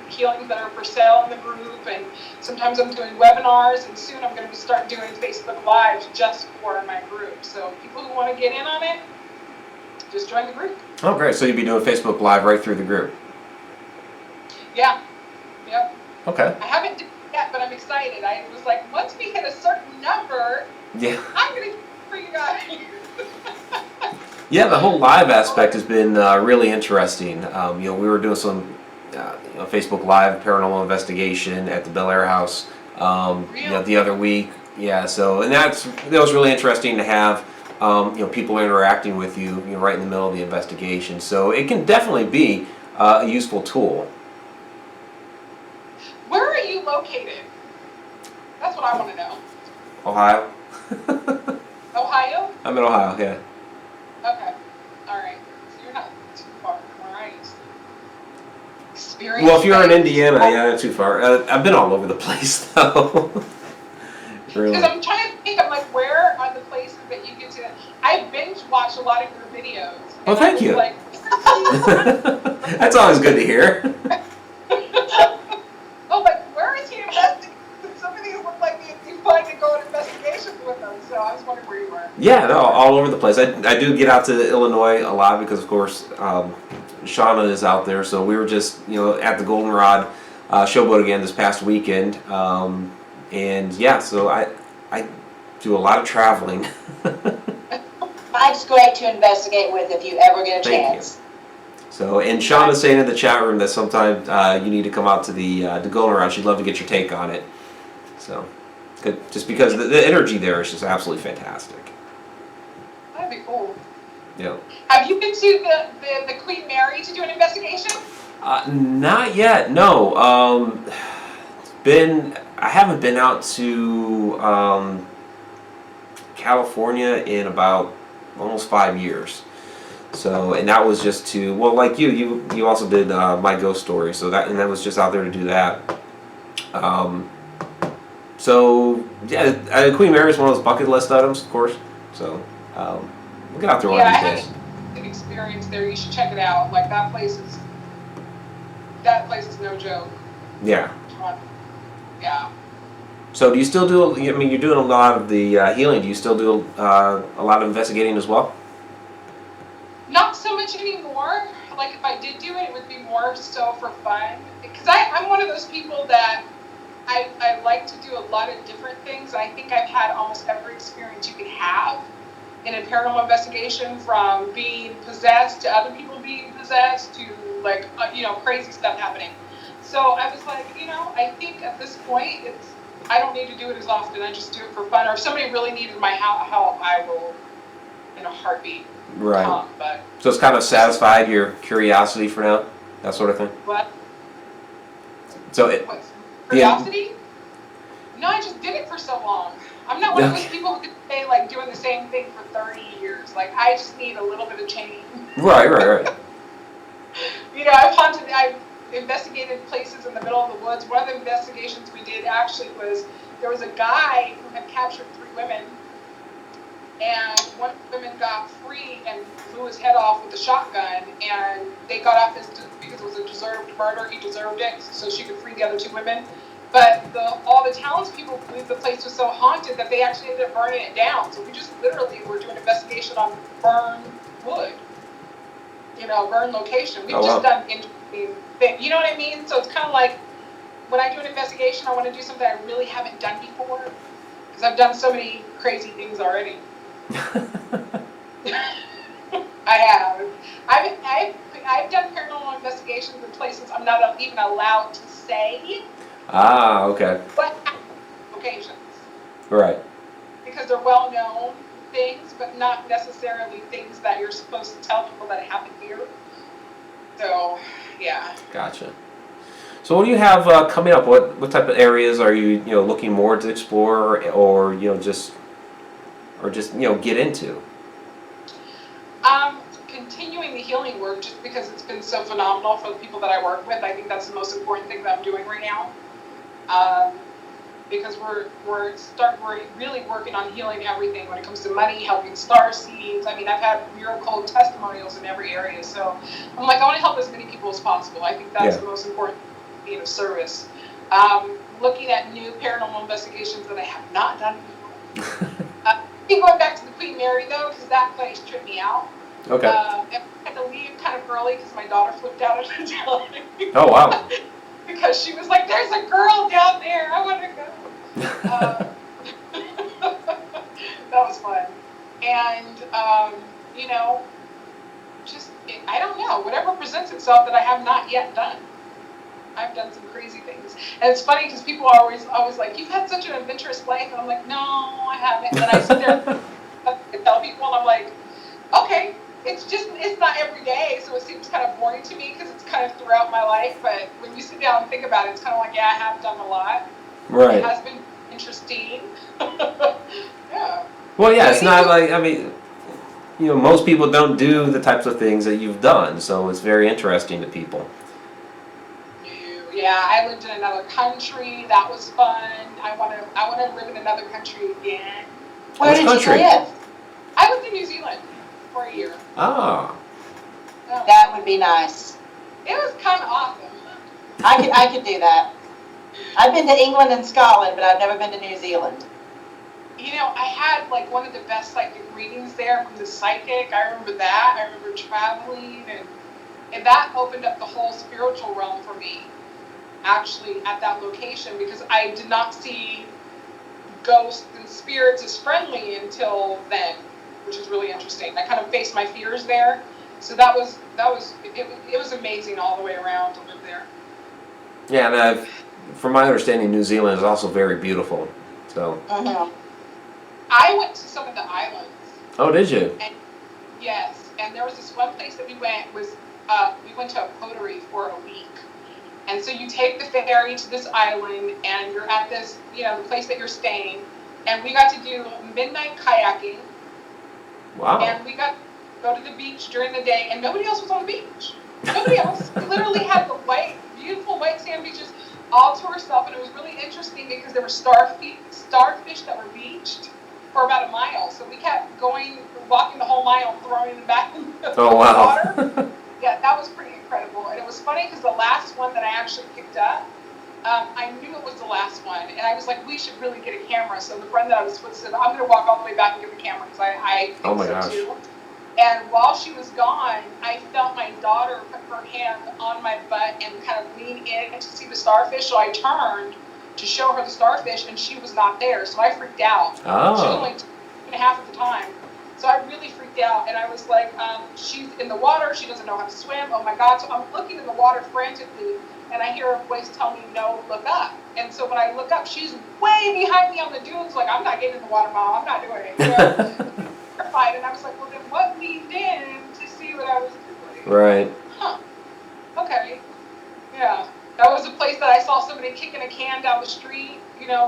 Speaker 1: healings that are for sale in the group, and sometimes I'm doing webinars, and soon I'm going to start doing Facebook Lives just for my group. So people who want to get in on it, just join the group.
Speaker 2: Oh, great. So you'll be doing Facebook Live right through the group?
Speaker 1: Yeah. Yep.
Speaker 2: Okay.
Speaker 1: I haven't done it yet, but I'm excited. I was like, once we hit a certain number,
Speaker 2: yeah,
Speaker 1: I'm going to for you guys.
Speaker 2: Yeah, the whole live aspect has been really interesting. We were doing some Facebook Live paranormal investigation at the Bel Air House
Speaker 1: Really?
Speaker 2: the other week. Yeah, so and that was really interesting to have people interacting with you, right in the middle of the investigation. So it can definitely be a useful tool.
Speaker 1: Where are you located? That's what I want to know.
Speaker 2: Ohio.
Speaker 1: Ohio?
Speaker 2: I'm in Ohio. Yeah.
Speaker 1: Okay. All right. So you're not too far. All right. Experience.
Speaker 2: Well, if you're in Indiana, yeah, not too far. I've been all over the place though. Really.
Speaker 1: Because I'm trying to think of like where are the places that you get to. I binge watch a lot of your videos.
Speaker 2: Well, thank you.
Speaker 1: Like,
Speaker 2: that's always good to hear.
Speaker 1: oh, but where is he investigating? Some of these look like it'd be fun to go on investigations with them. So I was wondering where you were.
Speaker 2: Yeah, no, all over the place. I do get out to Illinois a lot because, of course, Shauna is out there. So we were just, at the Goldenrod Showboat again this past weekend. And yeah, so I do a lot of traveling.
Speaker 3: Mike's great to investigate with if you ever get a
Speaker 2: Thank
Speaker 3: chance.
Speaker 2: you. So, and Shauna's saying in the chat room that sometime you need to come out to the Goldenrod. She'd love to get your take on it. So, good, just because the energy there is just absolutely fantastic.
Speaker 1: That'd be cool.
Speaker 2: Yeah.
Speaker 1: Have you been to the Queen Mary to do an investigation?
Speaker 2: Not yet. No. I haven't been out to California in about almost 5 years. So, and that was just to, well, like you also did My Ghost Story. So that was just out there to do that. So yeah, Queen Mary is one of those bucket list items, of course. So we'll get out there one of these days.
Speaker 1: I had an experience there. You should check it out. Like that place is no joke.
Speaker 2: Yeah.
Speaker 1: Yeah.
Speaker 2: So do you still do? I mean, you're doing a lot of the healing. Do you still do a lot of investigating as well?
Speaker 1: Not so much anymore. Like if I did do it, it would be more so for fun. Because I'm one of those people that I like to do a lot of different things. I think I've had almost every experience you could have in a paranormal investigation, from being possessed to other people being possessed to like crazy stuff happening. So I was like, I think at this point I don't need to do it as often. I just do it for fun. Or if somebody really needed my help, I will in a heartbeat.
Speaker 2: Right.
Speaker 1: But
Speaker 2: so it's kind of satisfied your curiosity for now, that sort of thing.
Speaker 1: what?
Speaker 2: So
Speaker 1: What? Curiosity? No, I just did it for so long. I'm not one of those people who could stay like doing the same thing for 30 years. Like I just need a little bit of change.
Speaker 2: Right.
Speaker 1: I've investigated places in the middle of the woods. One of the investigations we did actually was there was a guy who had captured 3 women, and one of the women got free and blew his head off with a shotgun, and they got off this because it was a deserved murder. He deserved it, so she could free the other 2 women. But all the townspeople believed the place was so haunted that they actually ended up burning it down. So we just literally were doing an investigation on burned wood, burn location. We've just done interesting things. You know what I mean? So it's kind of like when I do an investigation, I want to do something I really haven't done before because I've done so many crazy things already. I have. I've done paranormal investigations in places I'm not even allowed to say.
Speaker 2: Ah, okay.
Speaker 1: What locations?
Speaker 2: Right.
Speaker 1: Because they're well-known things, but not necessarily things that you're supposed to tell people that happen here. So, yeah.
Speaker 2: Gotcha. So what do you have coming up? What type of areas are you looking more to explore, or just get into?
Speaker 1: Continuing the healing work, just because it's been so phenomenal for the people that I work with. I think that's the most important thing that I'm doing right now. Because we're really working on healing everything when it comes to money, helping star seeds. I mean, I've had miracle testimonials in every area, so I'm like, I want to help as many people as possible. I think that's the most important, being of service. Looking at new paranormal investigations that I have not done before. Going back to the Queen Mary though, because that place tripped me out.
Speaker 2: Okay.
Speaker 1: I had to leave kind of early because my daughter flipped out at the time.
Speaker 2: Oh wow.
Speaker 1: Because she was like, "There's a girl down there. I want to go." That was fun, and I don't know, whatever presents itself that I have not yet done. I've done some crazy things, and it's funny because people are always like, "You've had such an adventurous life," and I'm like, "No, I haven't." And then I sit there and tell people, and I'm like, "Okay, it's not every day, so it seems kind of boring to me because it's kind of throughout my life. But when you sit down and think about it, it's kind of like, yeah, I have done a lot.
Speaker 2: Right.
Speaker 1: It has been interesting." Yeah.
Speaker 2: Well, yeah, it's not like, I mean, most people don't do the types of things that you've done, so it's very interesting to people.
Speaker 1: Yeah, I lived in another country. That was fun. I want to live in another country again.
Speaker 3: Where did you live?
Speaker 1: I lived in New Zealand for a year.
Speaker 2: Ah.
Speaker 1: Oh.
Speaker 3: That would be nice.
Speaker 1: It was kind of awesome.
Speaker 3: I could do that. I've been to England and Scotland, but I've never been to New Zealand.
Speaker 1: I had like one of the best psychic readings there from the psychic. I remember that. I remember traveling, and that opened up the whole spiritual realm for me, actually, at that location, because I did not see ghosts and spirits as friendly until then, which is really interesting. I kind of faced my fears there, so that was it was amazing all the way around to live there.
Speaker 2: Yeah, and from my understanding, New Zealand is also very beautiful. So.
Speaker 1: I went to some of the islands.
Speaker 2: Oh, did you?
Speaker 1: And, yes, and there was this one place that we went to a pottery for a week. And so you take the ferry to this island, and you're at this, the place that you're staying. And we got to do midnight kayaking.
Speaker 2: Wow.
Speaker 1: And we got to go to the beach during the day, and nobody else was on the beach. Nobody else. We literally had the beautiful white sand beaches all to ourselves, and it was really interesting because there were starfish that were beached for about a mile. So we kept walking the whole mile, throwing them back in the water. Yeah, that was pretty incredible. And it was funny because the last one that I actually picked up, I knew it was the last one. And I was like, we should really get a camera. So the friend that I was with said, I'm going to walk all the way back and get the camera because I think so too. And while she was gone, I felt my daughter put her hand on my butt and kind of lean in to see the starfish. So I turned to show her the starfish, and she was not there. So I freaked out.
Speaker 2: Oh.
Speaker 1: She was only 2.5 at the time. So I really freaked out, and I was like, she's in the water, she doesn't know how to swim, oh my God. So I'm looking in the water frantically, and I hear a voice tell me, no, look up. And so when I look up, she's way behind me on the dunes, like, I'm not getting in the water, Mom, I'm not doing it. Terrified, and I was like, well, then what leaned in to see what I was doing?
Speaker 2: Right.
Speaker 1: Huh. Okay. Yeah. That was a place that I saw somebody kicking a can down the street,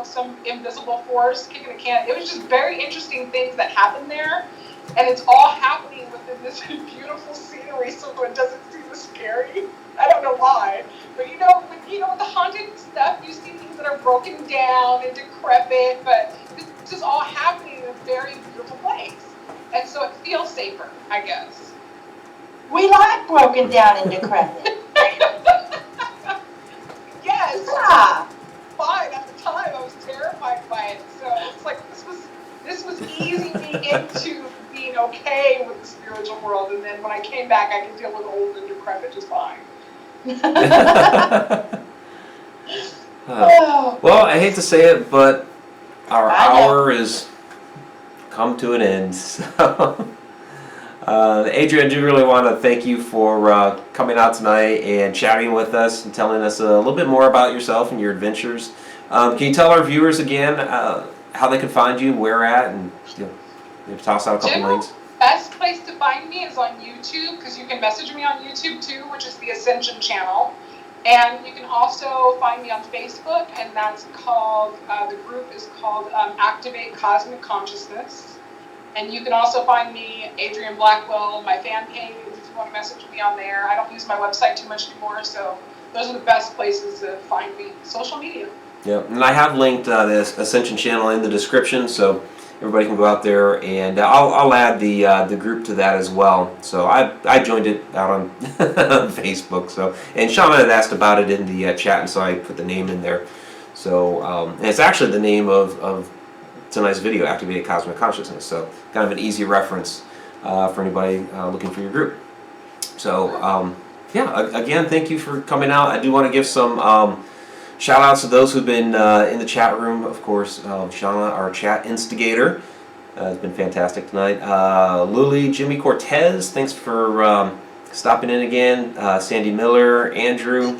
Speaker 1: some invisible force kicking a can. It was just very interesting things that happened there. And it's all happening within this beautiful scenery, so it doesn't seem as scary. I don't know why. But with the haunted stuff, you see things that are broken down and decrepit, but this is all happening in a very beautiful place. and so it feels safer, I guess.
Speaker 3: We like broken down and decrepit.
Speaker 1: Yes.
Speaker 3: Yeah.
Speaker 1: Fine. At the time, I was terrified by it. So it's like this was easing me into being okay with the spiritual world, and then when I came back, I could deal with old and decrepit just fine.
Speaker 2: Well, I hate to say it, but our
Speaker 3: I know.
Speaker 2: hour is come to an end. So, Adrien, I do really want to thank you for coming out tonight and chatting with us and telling us a little bit more about yourself and your adventures. Can you tell our viewers again how they can find you, where at, and maybe toss out a couple links?
Speaker 1: Best place to find me is on YouTube, because you can message me on YouTube too, which is the Ascension Channel. And you can also find me on Facebook, and that's called, the group is called Activate Cosmic Consciousness. And you can also find me, Adrien Blackwell, my fan page, if you want to message me on there. I don't use my website too much anymore, so those are the best places to find me. Social media.
Speaker 2: Yep, and I have linked this Ascension Channel in the description, so everybody can go out there, and I'll add the group to that as well. So I joined it out on Facebook. So, and Shauna had asked about it in the chat, and so I put the name in there. So and it's actually the name of tonight's video, Activate Cosmic Consciousness. So kind of an easy reference for anybody looking for your group. So yeah, again, thank you for coming out. I do want to give some shout outs to those who've been in the chat room. Of course, Shauna, our chat instigator, has been fantastic tonight. Luli, Jimmy Cortez, thanks for stopping in again. Sandy Miller, Andrew,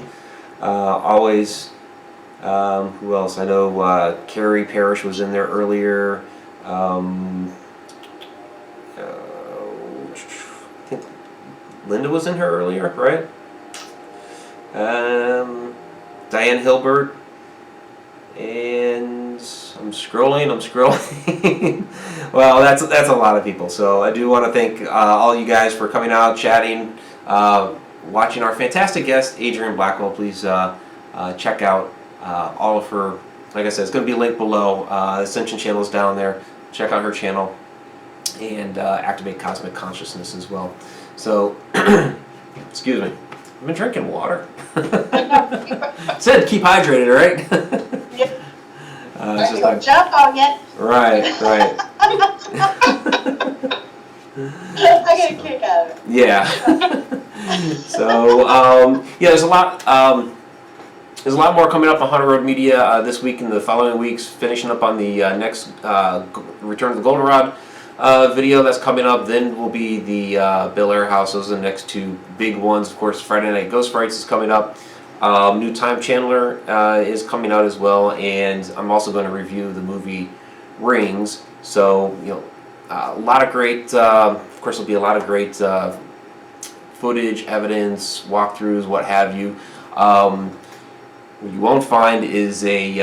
Speaker 2: always. Who else? I know Carrie Parrish was in there earlier. I think Linda was in here earlier, right? Diane Hilbert, and I'm scrolling. Well, that's a lot of people. So I do want to thank all you guys for coming out, chatting, watching our fantastic guest, Adrien Blackwell. Please check out all of her. Like I said, it's going to be linked below. Ascension Channel is down there. Check out her channel, and Activate Cosmic Consciousness as well. So, excuse me. I've been drinking water. Said keep hydrated, right?
Speaker 3: Yep.
Speaker 2: It's just
Speaker 3: Don't
Speaker 2: like,
Speaker 3: jump on it.
Speaker 2: right.
Speaker 3: I get a kick out of it.
Speaker 2: Yeah. So yeah, there's a lot. There's a lot more coming up on Haunted Road Media this week and the following weeks. Finishing up on the next Return of the Goldenrod video that's coming up. Then will be the Bel Air House. Those are the next two big ones. Of course, Friday Night Ghost Frights is coming up. New Time Chandler is coming out as well, and I'm also going to review the movie Rings. So a lot of great. Of course, there'll be a lot of great footage, evidence, walkthroughs, what have you. What you won't find is a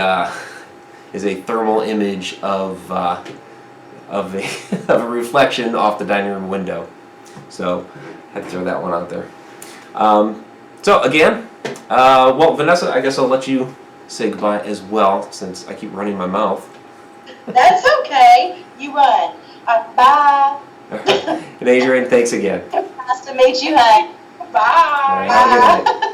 Speaker 2: thermal image of a reflection off the dining room window. So I had to throw that one out there. So again, well, Vanessa, I guess I'll let you say goodbye as well, since I keep running my mouth.
Speaker 3: That's okay. You run. Bye.
Speaker 2: And Adrien, thanks again.
Speaker 3: Nice to meet you, honey.
Speaker 1: Bye.
Speaker 2: All right, have a good night.